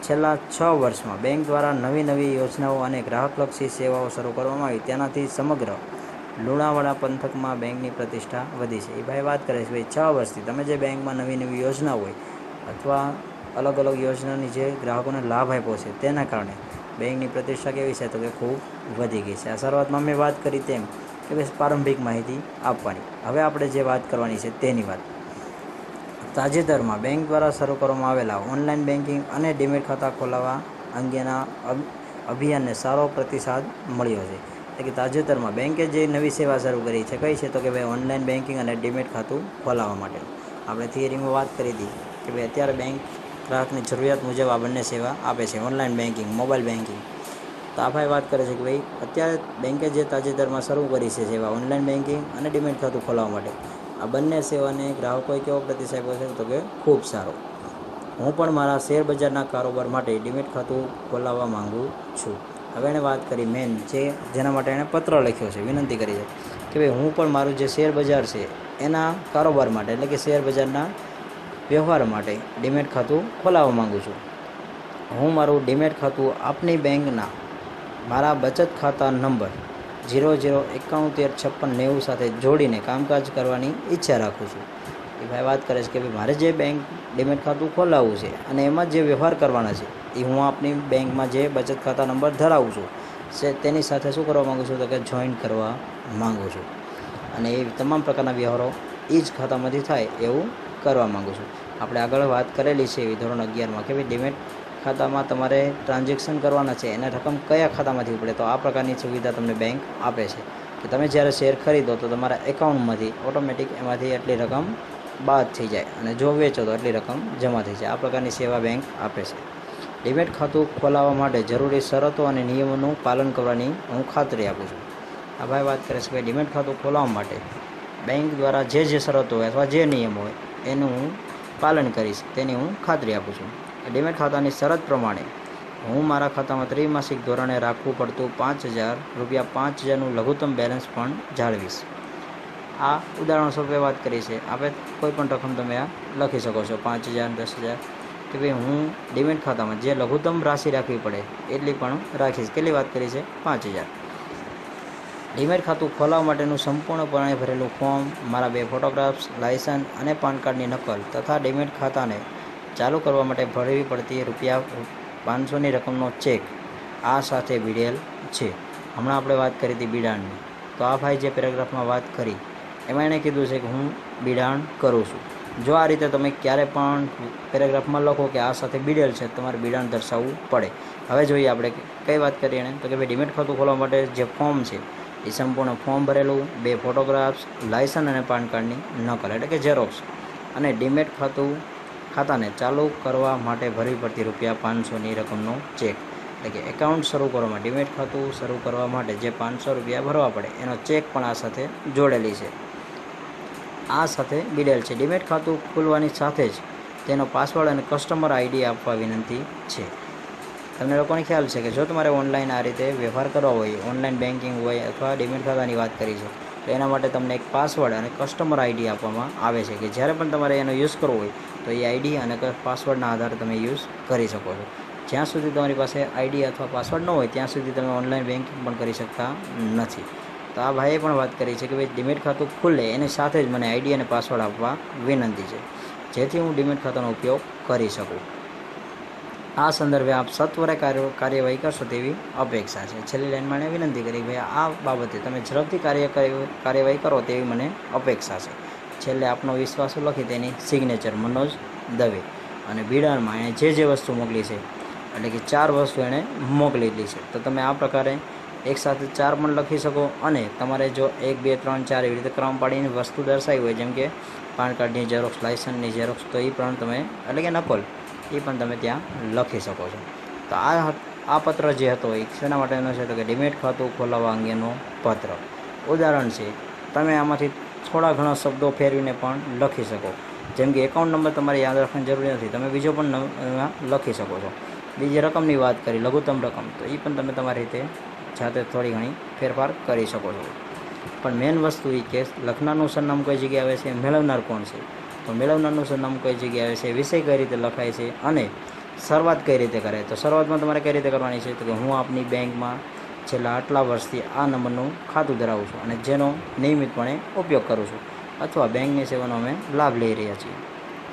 S1: છેલ્લા 6 વર્ષમાં બેંક દ્વારા નવી યોજનાઓ અને ગ્રાહકલક્ષી સેવાઓ શરૂ કરવામાં આવી, તેનાથી સમગ્ર લુણાવાડા પંથકમાં બેંકની પ્રતિષ્ઠા વધી છે. એ ભાઈ વાત કરે છે, ભાઈ 6 વર્ષથી તમે જે બેંકમાં નવી યોજના હોય અથવા અલગ યોજનાની જે ગ્રાહકોને લાભ આપ્યો છે, તેના કારણે બેંકની પ્રતિષ્ઠા કેવી છે, તો કે ખૂબ વધી ગઈ છે. આ શરૂઆતમાં મેં વાત કરી તેમ કે ભાઈ પ્રારંભિક માહિતી આપવાની. હવે આપણે જે વાત કરવાની છે તેની વાત. તાજેતરમાં બેંક દ્વારા શરૂ કરવામાં આવેલા ઓનલાઈન બેન્કિંગ અને ડીમેટ ખાતા ખોલાવવા અંગેના અભિયાનને સારો પ્રતિસાદ મળ્યો છે. એટલે કે તાજેતરમાં બેંકે જે નવી સેવા શરૂ કરી છે, કઈ છે, તો કે ભાઈ ઓનલાઈન બેન્કિંગ અને ડીમેટ ખાતું ખોલાવવા માટે. આપણે થિયરીમાં વાત કરી હતી કે ભાઈ અત્યારે બેંક ગ્રાહકની જરૂરિયાત મુજબ આ બંને સેવા આપે છે, ઓનલાઈન બેન્કિંગ, મોબાઈલ બેન્કિંગ. તો આ ભાઈ વાત કરે છે કે ભાઈ અત્યારે બેંકે જે તાજેતરમાં શરૂ કરી છે સેવા ઓનલાઈન બેન્કિંગ અને ડીમેટ ખાતું ખોલાવવા માટે, આ બંને સેવાને ગ્રાહકોએ કેવો પ્રતિસાદ આપ્યો છે, તો કે ખૂબ સારો. હું પણ મારા શેરબજારના કારોબાર માટે ડીમેટ ખાતું ખોલાવવા માગું છું. હવે એણે વાત કરી મેન જેના માટે એણે પત્ર લખ્યો છે, વિનંતી કરી છે કે ભાઈ હું પણ મારું જે શેરબજાર છે એના કારોબાર માટે, એટલે કે શેરબજારના વ્યવહાર માટે ડીમેટ ખાતું ખોલાવવા માગું છું. હું મારું ડીમેટ ખાતું આપની બેંકના મારા બચત ખાતા નંબર 00715690 સાથે જોડીને કામકાજ કરવાની ઈચ્છા રાખું છું. એ ભાઈ વાત કરે છે કે ભાઈ મારે જે બેંક ડીમેટ ખાતું ખોલાવવું છે અને એમાં જે વ્યવહાર કરવાના છે એ હું આપની બેંકમાં જે બચત ખાતા નંબર ધરાવું છું તેની સાથે શું કરવા માગું છું, તો કે જોઈન કરવા માગું છું. અને એ તમામ પ્રકારના વ્યવહારો એ જ ખાતામાંથી થાય એવું કરવા માગું છું. આપણે આગળ વાત કરેલી છે એવી ધોરણ 11માં કે ભાઈ ડીમેટ ખાતામાં તમારે ટ્રાન્ઝેક્શન કરવાના છે, એને રકમ કયા ખાતામાંથી ઉપડે, તો આ પ્રકારની સુવિધા તમને બેંક આપે છે કે તમે જ્યારે શેર ખરીદો તો તમારા એકાઉન્ટમાંથી ઓટોમેટિક એમાંથી એટલી રકમ બાદ થઈ જાય અને જો વેચો તો એટલી રકમ જમા થઈ જાય. આ પ્રકારની સેવા બેંક આપે છે. ડીમેટ ખાતું ખોલાવવા માટે જરૂરી શરતો અને નિયમોનું પાલન કરવાની હું ખાતરી આપું છું. આ ભાઈ વાત કરે છે કે ડીમેટ ખાતું ખોલાવવા માટે બેંક દ્વારા જે શરતો હોય અથવા જે નિયમો હોય એનું હું પાલન કરીશ, તેની હું ખાતરી આપું છું. ડીમેટ ખાતાની શરત પ્રમાણે હું મારા ખાતામાં ત્રિમાસિક ધોરણે રાખવું પડતું રૂપિયા 5,000નું લઘુત્તમ બેલેન્સ પણ જાળવીશ. આ ઉદાહરણ સ્વરૂપે વાત કરી છે. આપણે કોઈ પણ રકમ તમે આ લખી શકો છો, 5,000, 10,000, કે ભાઈ હું ડીમેટ ખાતામાં જે લઘુત્તમ રાશિ રાખવી પડે એટલી પણ રાખીશ. કેટલી વાત કરી છે? 5,000. ડીમેટ ખાતું ખોલાવવા માટેનું સંપૂર્ણપણે ભરેલું ફોર્મ, મારા 2 ફોટોગ્રાફ્સ, લાયસન્સ અને પાન કાર્ડની નકલ તથા ડીમેટ ખાતાને ચાલુ કરવા માટે ભરવી પડતી રૂપિયા 500ની રકમનો ચેક આ સાથે ભીડેલ છે. હમણાં આપણે વાત કરી હતી બિડાણની, તો આ ભાઈ જે પેરેગ્રાફમાં વાત કરી એમાં એણે કીધું છે કે હું બિડાણ કરું છું. જો આ રીતે તમે ક્યારે પણ પેરેગ્રાફમાં લખો કે આ સાથે બિડેલ છે, તમારે બિડાણ દર્શાવવું પડે. હવે જોઈએ આપણે કઈ વાત કરીએ એને, તો કે ભાઈ ડીમેટ ખાતું ખોલવા માટે જે ફોર્મ છે એ સંપૂર્ણ ફોર્મ ભરેલું, 2 ફોટોગ્રાફ્સ, લાયસન્સ અને પાન કાર્ડની નકલ એટલે કે ઝેરોક્સ, અને ડીમેટ ખાતાને ચાલુ કરવા માટે ભરવી પડતી રૂપિયા 500ની રકમનો ચેક. એટલે કે એકાઉન્ટ શરૂ કરવામાં, ડીમેટ ખાતું શરૂ કરવા માટે જે 500 રૂપિયા ભરવા પડે એનો ચેક પણ આ સાથે જોડેલી છે, આ સાથે બિડેલ છે. ડીમેટ ખાતું ખોલવાની સાથે જ તેનો પાસવર્ડ અને કસ્ટમર આઈડી આપવા વિનંતી છે. તમને લોકોને ખ્યાલ છે કે જો તમારે ઓનલાઈન આ રીતે વ્યવહાર કરવા હોય, ઓનલાઈન બેન્કિંગ હોય અથવા ડીમેટ ખાતાની વાત કરી છે, તો એના માટે તમને એક પાસવર્ડ અને કસ્ટમર આઈડી આપવામાં આવે છે કે જ્યારે પણ તમારે એનો યુઝ કરવો હોય તો એ આઈડી અને પાસવર્ડના આધારે તમે યુઝ કરી શકો છો. જ્યાં સુધી તમારી પાસે આઈડી અથવા પાસવર્ડ ન હોય ત્યાં સુધી તમે ઓનલાઈન બેન્કિંગ પણ કરી શકતા નથી. તો આ ભાઈએ પણ વાત કરી છે કે ભાઈ ડીમેટ ખાતું ખુલે એની સાથે જ મને આઈડી અને પાસવર્ડ આપવા વિનંતી છે, જેથી હું ડીમેટ ખાતાનો ઉપયોગ કરી શકું. આ સંદર્ભે આપ સત્વરે કાર્યવાહી કરશો તેવી અપેક્ષા છે. છેલ્લી લાઈનમાં એણે વિનંતી કરી ભાઈ આ બાબતે તમે ઝડપથી કાર્યવાહી કરો તેવી મને અપેક્ષા છે. છેલ્લે આપનો વિશ્વાસ લખી તેની સિગ્નેચર મનોજ દવે. અને બિડાણમાં એણે જે વસ્તુ મોકલી છે એટલે કે 4 વસ્તુ એણે મોકલેલી છે, તો તમે આ પ્રકારે એકસાથે 4 પણ લખી શકો અને તમારે જો 1, 2, 3, 4 એવી રીતે ક્રમ પાડીને વસ્તુ દર્શાવી હોય, જેમ કે પાન કાર્ડની ઝેરોક્સ, લાયસન્સની ઝેરોક્સ, તો એ પણ તમે એટલે કે નકલ એ પણ તમે ત્યાં લખી શકો છો. તો આ પત્ર જે હતો એ શેના માટેનો છે, તો કે ડીમેટ ખાતું ખોલાવવા અંગેનો પત્ર. ઉદાહરણ છે, તમે આમાંથી થોડા ઘણા શબ્દો ફેરવીને પણ લખી શકો. જેમ કે એકાઉન્ટ નંબર તમારે યાદ રાખવાની જરૂર નથી, તમે બીજો પણ લખી શકો છો. બીજી રકમની વાત કરી, લઘુત્તમ રકમ, તો એ પણ તમે તમારી રીતે જાતે થોડી ઘણી ફેરફાર કરી શકો છો. પણ મેઇન વસ્તુ એ કે લખનારનું સરનામું કઈ જગ્યાએ આવે છે, મેળવનાર કોણ છે, તો મેળવનારનું સરનામું કઈ જગ્યાએ આવે છે, વિષય કઈ રીતે લખાય છે અને શરૂઆત કઈ રીતે કરે. તો શરૂઆતમાં તમારે કઈ રીતે કરવાની છે, તો કે હું આપની બેંકમાં છેલ્લા આટલા વર્ષથી આ નંબરનું ખાતું ધરાવું છું અને જેનો નિયમિતપણે ઉપયોગ કરું છું અથવા બેંકની સેવાનો અમે લાભ લઈ રહ્યા છીએ.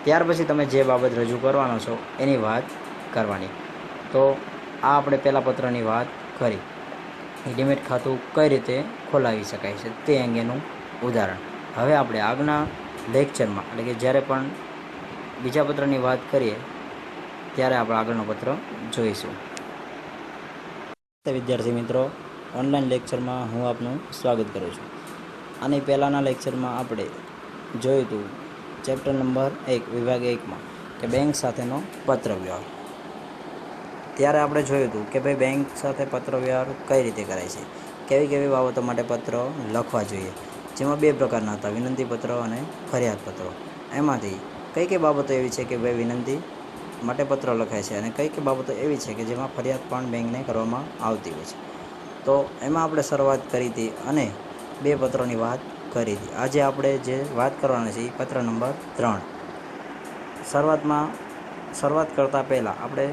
S1: ત્યાર પછી તમે જે બાબત રજૂ કરવાનો છો એની વાત કરવાની. તો આ આપણે પહેલાં પત્રની વાત કરી, ડીમેટ ખાતું કઈ રીતે ખોલાવી શકાય છે તે અંગેનું ઉદાહરણ. હવે આપણે આગળના લેક્ચરમાં એટલે કે જ્યારે પણ બીજા પત્રની વાત કરીએ ત્યારે આપણે આગળનો પત્ર જોઈશું. વિદ્યાર્થી મિત્રો, ઓનલાઈન લેક્ચરમાં હું આપનું સ્વાગત કરું છું. આની પહેલાંના લેક્ચરમાં આપણે જોયું હતું ચેપ્ટર નંબર 1 વિભાગ 1માં કે બેંક સાથેનો પત્રવ્યવહાર. ત્યારે આપણે જોયું હતું કે ભાઈ બેંક સાથે પત્રવ્યવહાર કઈ રીતે કરાય છે, કેવી કેવી બાબતો માટે પત્ર લખવા જોઈએ, જેમાં 2 પ્રકારના હતા, વિનંતી પત્ર અને ફરિયાદ પત્રો. એમાંથી કઈ કઈ બાબતો એવી છે કે ભાઈ વિનંતી માટે પત્ર લખાય છે અને કઈ કઈ બાબતો એવી છે કે જેમાં ફરિયાદ પણ બેંકને કરવામાં આવતી હોય છે. તો એમાં આપણે શરૂઆત કરી હતી અને 2 પત્રોની વાત કરી હતી. આજે આપણે જે વાત કરવાના છે એ પત્ર નંબર 3. શરૂઆત કરતાં પહેલાં આપણે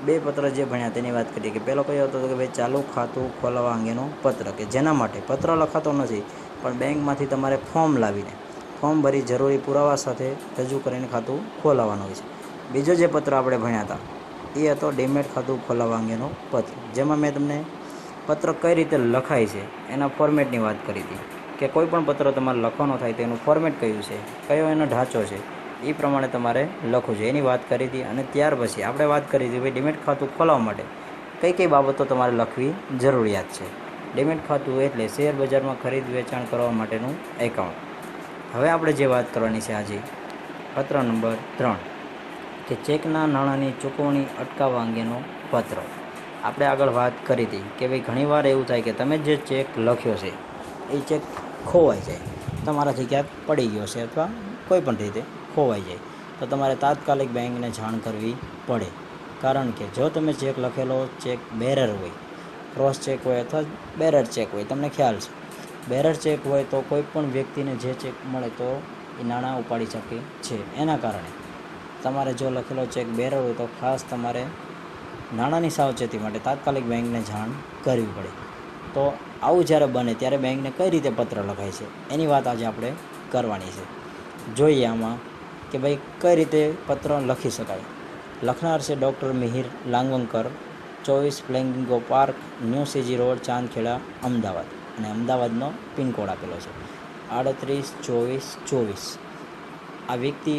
S1: 2 પત્ર જે ભણ્યા તેની વાત કરીએ કે પહેલો કયો હતો કે ભાઈ ચાલુ ખાતું ખોલાવવા અંગેનો પત્ર, કે જેના માટે પત્ર લખાતો નથી પણ બેંકમાંથી તમારે ફોર્મ ભરી જરૂરી પુરાવા સાથે રજૂ કરીને ખાતું ખોલાવવાનું હોય છે. બીજો જે પત્ર આપણે ભણ્યા હતા એ હતો ડીમેટ ખાતું ખોલાવવા અંગેનો પત્ર, જેમાં મેં તમને પત્ર કઈ રીતે લખાય છે એના ફોર્મેટની વાત કરી હતી કે કોઈ પણ પત્ર તમારે લખવાનો થાય તેનું ફોર્મેટ કયું છે, કયો એનો ઢાંચો છે, એ પ્રમાણે તમારે લખવું છે એની વાત કરી હતી. અને ત્યાર પછી આપણે વાત કરી હતી ભાઈ ડીમેટ ખાતું ખોલાવવા માટે કઈ કઈ બાબતો તમારે લખવી જરૂરિયાત છે. ડીમેટ ખાતું એટલે શેર બજારમાં ખરીદ વેચાણ કરવા માટેનું એકાઉન્ટ. હવે આપણે જે વાત કરવાની છે આજે પત્ર નંબર 3 કે ચેકના નાણાંની ચૂકવણી અટકાવવા અંગેનો પત્ર. આપણે આગળ વાત કરી હતી કે ભાઈ ઘણીવાર એવું થાય કે તમે જે ચેક લખ્યો છે એ ચેક ખોવાઈ જાય, તમારાથી ક્યાંક પડી ગયો છે અથવા કોઈ પણ રીતે ખોવાઈ જાય તો તમારે તાત્કાલિક બેંકને જાણ કરવી પડે. કારણ કે જો તમે ચેક લખેલો ચેક બેરર હોય, ક્રોસ ચેક હોય અથવા બેરર ચેક હોય, તમને ખ્યાલ છે બેરર ચેક હોય તો કોઈ પણ વ્યક્તિને જે ચેક મળે તો એ નાણાં ઉપાડી શકે છે. એના કારણે તમારે જો લખેલો ચેક બેરર હોય તો ખાસ તમારે નાણાંની સાવચેતી માટે તાત્કાલિક બેંકને જાણ કરવી પડે. તો આવું જ્યારે બને ત્યારે બેંકને કઈ રીતે પત્ર લખાય છે એની વાત આજે આપણે કરવાની છે. જોઈએ આમાં કે ભાઈ કઈ રીતે પત્ર લખી શકાય. લખનાર છે doctor Mihir Langvankar, 24 flamingo park, new CG road, Chandkheda, Ahmedabad. અને અમદાવાદનો પિનકોડ આપેલો છે 382424. આ વ્યક્તિ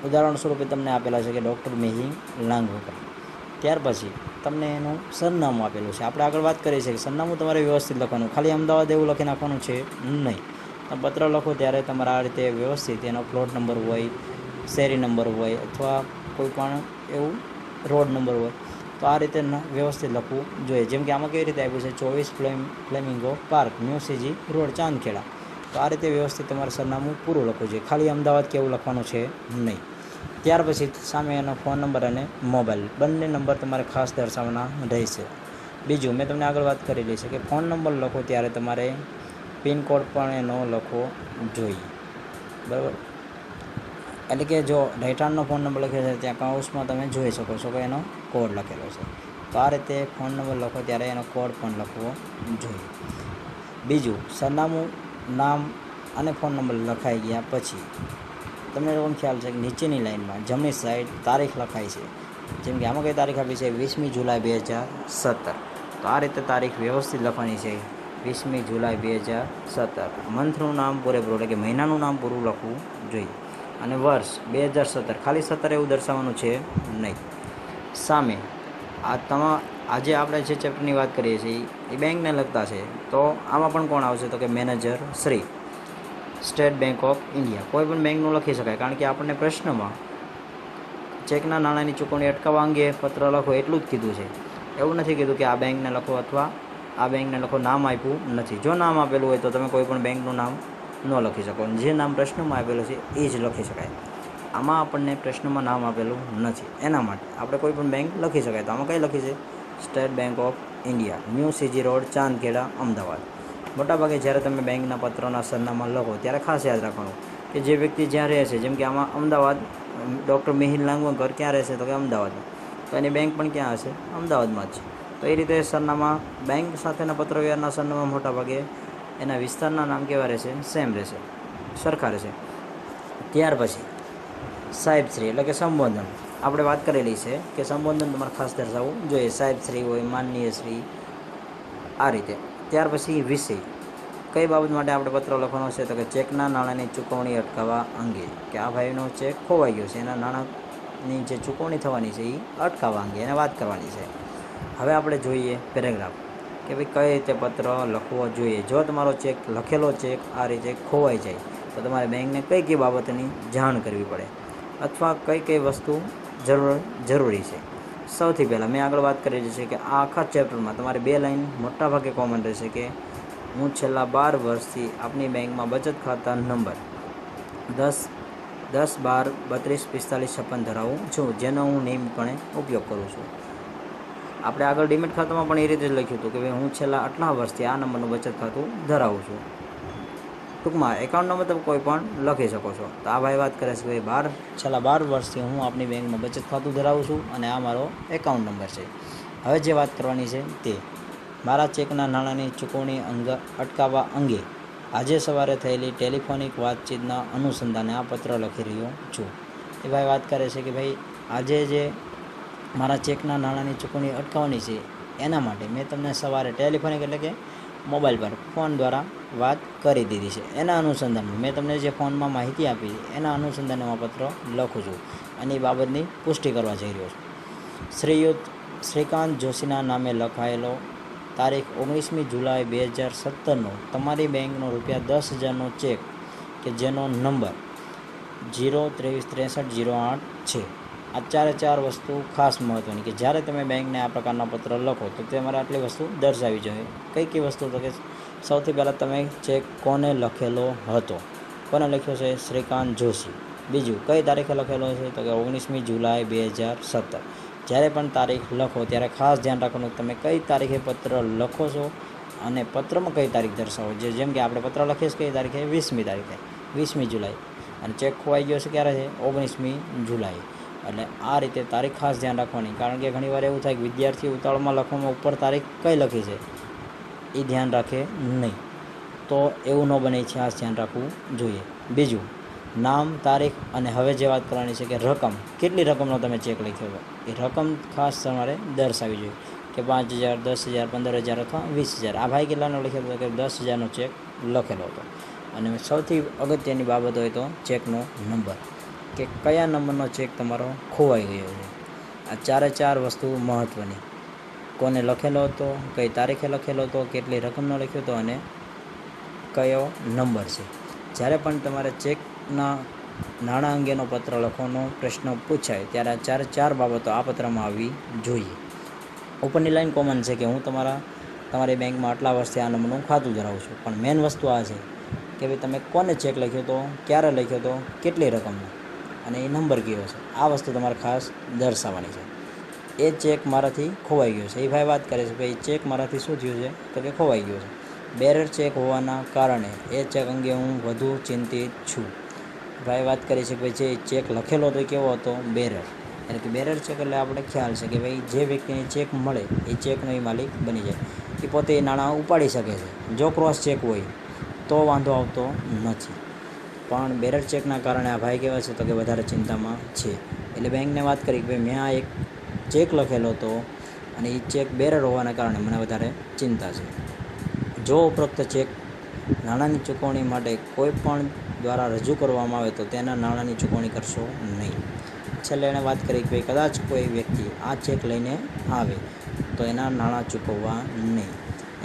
S1: ઉદાહરણ સ્વરૂપે તમને આપેલા છે કે ડૉક્ટર મિહિર લાંગવંકર. ત્યાર પછી તમને એનું સરનામું આપેલું છે. આપણે આગળ વાત કરીએ છીએ કે સરનામું તમારે વ્યવસ્થિત લખવાનું, ખાલી અમદાવાદ એવું લખી નાખવાનું છે નહીં. તમે પત્ર લખો ત્યારે તમારે આ રીતે વ્યવસ્થિત એનો પ્લોટ નંબર હોય, શેરી નંબર હોય અથવા કોઈ પણ એવું રોડ નંબર હોય તો આ રીતે વ્યવસ્થિત લખવું જોઈએ. જેમ કે આમાં કેવી રીતે આપ્યું છે 24 flamingo park, new CG road, Chandkheda. તો આ રીતે વ્યવસ્થિત તમારે સરનામું પૂરું લખવું જોઈએ, ખાલી અમદાવાદ કે એવું લખવાનું છે નહીં. ત્યાર પછી સામે એનો ફોન નંબર અને મોબાઈલ બંને નંબર તમારે ખાસ દર્શાવવાના રહેશે. બીજું મેં તમને આગળ વાત કરેલી છે કે ફોન નંબર લખો ત્યારે તમારે પિનકોડ પણ એનો લખવો જોઈએ, બરાબર. એટલે કે જો રહેઠાણનો ફોન નંબર લખ્યો છે ત્યાં કાઉન્સમાં તમે જોઈ શકો છો કે એનો કોડ લખેલો છે. તો આ રીતે ફોન નંબર લખો ત્યારે એનો કોડ પણ લખવો જોઈએ. બીજું સરનામું, નામ અને ફોન નંબર લખાઈ ગયા પછી તમને પણ ખ્યાલ છે કે નીચેની લાઇનમાં જમણી સાઈડ તારીખ લખાય છે. જેમ કે આમાં કઈ તારીખ આપી છે 20મી જુલાઈ 2017. તો આ રીતે તારીખ વ્યવસ્થિત લખવાની છે 20મી જુલાઈ 2017. મંથનું નામ પૂરેપૂરું એટલે કે મહિનાનું નામ પૂરું લખવું જોઈએ. અને વર્ષ 2017, ખાલી 17 એવું દર્શાવવાનું છે નહીં. સામે આજે આપણે જે ચેપ્ટરની વાત કરીએ છીએ એ બેંકને લગતા છે. તો આમાં પણ કોણ આવશે તો કે manager Shri, state bank of India. કોઈ પણ બેંકનું લખી શકાય કારણ કે આપણને પ્રશ્નમાં ચેકના નાણાંની ચૂકવણી અટકાવવા અંગે પત્ર લખો એટલું જ કીધું છે. એવું નથી કીધું કે આ બેંકને લખો અથવા આ બેંકને લખો, નામ આપ્યું નથી. જો નામ આપેલું હોય તો તમે કોઈ પણ બેંકનું નામ ન લખી શકો. જે નામ પ્રશ્નમાં આપેલું છે એ જ લખી શકાય. આમાં આપણને પ્રશ્નમાં નામ આપેલું નથી, એના માટે આપણે કોઈ પણ બેંક લખી શકાય. તો આમાં કઈ લખી છે state bank of India, new CG road, Chandkheda, Ahmedabad. મોટાભાગે જ્યારે તમે બેંકના પત્રોના સરનામા લખો ત્યારે ખાસ યાદ રાખવાનું કે જે વ્યક્તિ જ્યાં રહે છે, જેમ કે આમાં અમદાવાદ, ડૉક્ટર મિહિર લાંગવણકર ક્યાં રહેશે તો કે અમદાવાદમાં, તો એની બેંક પણ ક્યાં હશે? અમદાવાદમાં જ છે. તો એ રીતે સરનામા બેંક સાથેના પત્રવ્યવહારના સરનામા મોટાભાગે એના વિસ્તારના નામ કેવા રહેશે? સેમ રહેશે, સરખા રહેશે. ત્યાર પછી સાહેબશ્રી એટલે કે સંબોધન આપણે વાત કરેલી છે કે સંબોધન તમારે ખાસ દર્શાવવું જોઈએ. સાહેબશ્રી હોય, માનનીય શ્રી, આ રીતે. ત્યાર પછી વિષય, કઈ બાબત માટે આપણે પત્ર લખવાનો છે તો કે ચેકના નાણાંની ચૂકવણી અટકાવવા અંગે, કે આ ભાઈનો ચેક ખોવાઈ ગયો છે, એના નાણાંની જે ચૂકવણી થવાની છે એ અટકાવવા અંગે એને વાત કરવાની છે. હવે આપણે જોઈએ પેરેગ્રાફ કે ભાઈ કઈ રીતે પત્ર લખવો જોઈએ. જો તમારો ચેક લખેલો ચેક આ રીતે ખોવાઈ જાય તો તમારે બેંકને કઈ કઈ બાબતની જાણ કરવી પડે અથવા કઈ કઈ વસ્તુ જરૂરી છે. સૌથી પહેલાં મેં આગળ વાત કરેલી છે કે આ આખા ચેપ્ટરમાં તમારે 2 લાઈન મોટાભાગે કોમન રહેશે કે હું છેલ્લા 12 વર્ષથી આપની બેંકમાં બચત ખાતા નંબર 10/12/324556 ધરાવું છું, જેનો હું નિયમિતપણે ઉપયોગ કરું છું. આપણે આગળ ડીમેટ ખાતામાં પણ એ રીતે જ લખ્યું હતું કે ભાઈ હું છેલ્લા આટલા વર્ષથી આ નંબરનું બચત ખાતું ધરાવું છું. ટૂંકમાં એકાઉન્ટ નંબર તમે કોઈ પણ લખી શકો છો. તો આ ભાઈ વાત કરે છે કે ભાઈ છેલ્લા 12 વર્ષથી હું આપની બેંકમાં બચત ખાતું ધરાવું છું અને આ મારો એકાઉન્ટ નંબર છે. હવે જે વાત કરવાની છે તે મારા ચેકના નાણાંની ચૂકવણી અટકાવવા અંગે આજે સવારે થયેલી ટેલિફોનિક વાતચીતના અનુસંધાને આ પત્ર લખી રહ્યો છું. એ ભાઈ વાત કરે છે કે ભાઈ આજે જે મારા ચેકના નાણાંની ચૂકવણી અટકાવવાની છે એના માટે મેં તમને સવારે ટેલિફોનિક એટલે કે મોબાઈલ પર ફોન દ્વારા વાત કરી દીધી છે. એના અનુસંધાનમાં મેં તમને જે ફોનમાં માહિતી આપી એના અનુસંધાને હું પત્ર લખું છું અને એ બાબતની પુષ્ટિ કરવા જઈ રહ્યો છું. શ્રીયુત શ્રીકાંત જોશીના નામે લખાયેલો તારીખ 19મી જુલાઈ 2017નો તમારી બેંકનો ₹10,000નો ચેક કે જેનો નંબર 0236308 છે. આ 4 વસ્તુ ખાસ મહત્ત્વની કે જ્યારે તમે બેંકને આ પ્રકારના પત્ર લખો તો તમારે આટલી વસ્તુ દર્શાવવી જોઈએ. કઈ વસ્તુ તો કે સૌથી પહેલાં તમે ચેક કોને લખેલો હતો? કોને લખ્યો છે? શ્રીકાંત જોશી. બીજું કઈ તારીખે લખેલો છે તો કે 19મી જુલાઈ 2017. જ્યારે પણ તારીખ લખો ત્યારે ખાસ ધ્યાન રાખવાનું તમે કઈ તારીખે પત્ર લખો છો અને પત્રમાં કઈ તારીખ દર્શાવો. જેમ કે આપણે પત્ર લખીએ છીએ કઈ તારીખે? 20મી તારીખે, 20મી જુલાઈ, અને ચેક ખોવાઈ ગયો છે ક્યારે છે? 19મી જુલાઈ. એટલે આ રીતે તારીખ ખાસ ધ્યાન રાખવાની, કારણ કે ઘણીવાર એવું થાય કે વિદ્યાર્થી ઉતાવળમાં લખવામાં ઉપર તારીખ કઈ લખી છે એ ધ્યાન રાખે નહીં, તો એવું ન બને, ખાસ ધ્યાન રાખવું જોઈએ. બીજું નામ, તારીખ અને હવે જે વાત કરવાની છે કે રકમ, કેટલી રકમનો તમે ચેક લખ્યો હતો એ રકમ ખાસ તમારે દર્શાવવી જોઈએ કે 5,000, 10,000, 15,000 અથવા 20,000. આ ભાઈ કેટલાનો લખ્યો હતો કે 10,000નો ચેક લખેલો હતો. અને સૌથી અગત્યની બાબત હોય તો ચેકનો નંબર, કે કયા નંબરનો ચેક તમારો ખોવાઈ ગયો છે. આ 4 વસ્તુ મહત્ત્વની. કોને લખેલો હતો, કઈ તારીખે લખેલો હતો, કેટલી રકમનો લખ્યો હતો અને કયો નંબર છે. જ્યારે પણ તમારે ચેકના નાણાં અંગેનો પત્ર લખવાનો પ્રશ્ન પૂછાય ત્યારે આ 4 બાબતો આ પત્રમાં આવવી જોઈએ. ઉપરની લાઈન કોમન છે કે હું તમારી બેંકમાં આટલા વર્ષથી આ નંબરનું ખાતું ધરાવું છું, પણ મેઇન વસ્તુ આ છે કે ભાઈ તમે કોને ચેક લખ્યો હતો, ક્યારે લખ્યો હતો, કેટલી રકમનો અને એ નંબર કયો છે. આ વસ્તુ તમારે ખાસ દર્શાવવાની છે. એ ચેક મારાથી ખોવાઈ ગયો છે. એ ભાઈ વાત કરે છે ભાઈ ચેક મારાથી શું થયું છે તો કે ખોવાઈ ગયો છે. બેરર ચેક હોવાના કારણે એ ચેક અંગે હું વધુ ચિંતિત છું. ભાઈ વાત કરી છે કે ભાઈ જે ચેક લખેલો હતો એ કેવો હતો? બેરર. એટલે કે બેરર ચેક એટલે આપણે ખ્યાલ છે કે ભાઈ જે વ્યક્તિને ચેક મળે એ ચેકનો એ માલિક બની જાય, એ પોતે એ નાણાં ઉપાડી શકે છે. જો ક્રોસ ચેક હોય તો વાંધો આવતો નથી, પણ બેરર ચેકના કારણે આ ભાઈ કહેવાય છે તો કે વધારે ચિંતામાં છે. એટલે બેંકને વાત કરી કે ભાઈ મેં આ એક ચેક લખેલો હતો અને એ ચેક બેરર હોવાના કારણે મને વધારે ચિંતા છે. જો ઉપરોક્ત ચેક નાણાંની ચૂકવણી માટે કોઈ પણ દ્વારા રજૂ કરવામાં આવે તો તેના નાણાંની ચૂકવણી કરશો નહીં. છેલ્લે એણે વાત કરી કે ભાઈ કદાચ કોઈ વ્યક્તિ આ ચેક લઈને આવે તો એના નાણાં ચૂકવવા નહીં.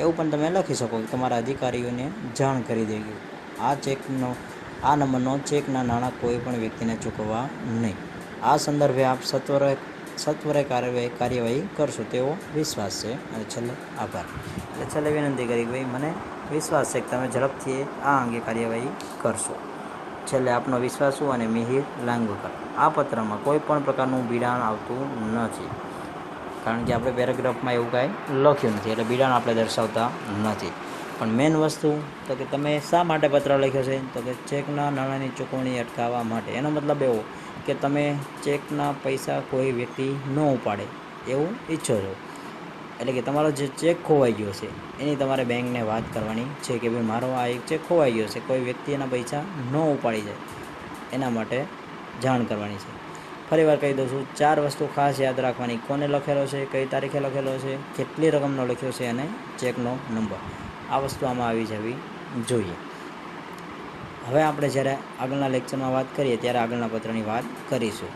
S1: એવું પણ તમે લખી શકો કે તમારા અધિકારીઓને જાણ કરી દેવી આ નંબરનો ચેકના નાણાં કોઈ પણ વ્યક્તિને ચૂકવવા નહીં. આ સંદર્ભે આપ સત્વરે કાર્યવાહી કરશો તેવો વિશ્વાસ છે. અને છેલ્લે આભાર. એટલે છેલ્લે વિનંતી કરી કે ભાઈ મને વિશ્વાસ છે કે તમે ઝડપથી આ અંગે કાર્યવાહી કરશો. છેલ્લે આપનો વિશ્વાસુ અને મિહિર લાંગવણકર. આ પત્રમાં કોઈ પણ પ્રકારનું બિડાણ આવતું નથી, કારણ કે આપણે પેરેગ્રાફમાં એવું કાંઈ લખ્યું નથી, એટલે બિડાણ આપણે દર્શાવતા નથી. પણ મેઇન વસ્તુ તો કે તમે શા માટે પત્ર લખ્યો છે, તો કે ચેકના નાણાંની ચૂકવણી અટકાવવા માટે. એનો મતલબ એવો કે તમે ચેકના પૈસા કોઈ વ્યક્તિ ન ઉપાડે એવું ઈચ્છો છો. એટલે કે તમારો જે ચેક ખોવાઈ ગયો છે એની તમારે બેંકને વાત કરવાની છે કે ભાઈ મારો આ એક ચેક ખોવાઈ ગયો છે, કોઈ વ્યક્તિ એના પૈસા ન ઉપાડી જાય એના માટે જાણ કરવાની છે. ફરીવાર કહી દઉં છું, 4 વસ્તુ ખાસ યાદ રાખવાની: કોને લખેલો છે, કઈ તારીખે લખેલો છે, કેટલી રકમનો લખ્યો છે અને ચેકનો નંબર. આ વસ્તુ આમાં આવી જવી જોઈએ. હવે આપણે જ્યારે આગળના લેક્ચરમાં વાત કરીએ ત્યારે આગળના પત્રની વાત કરીશું.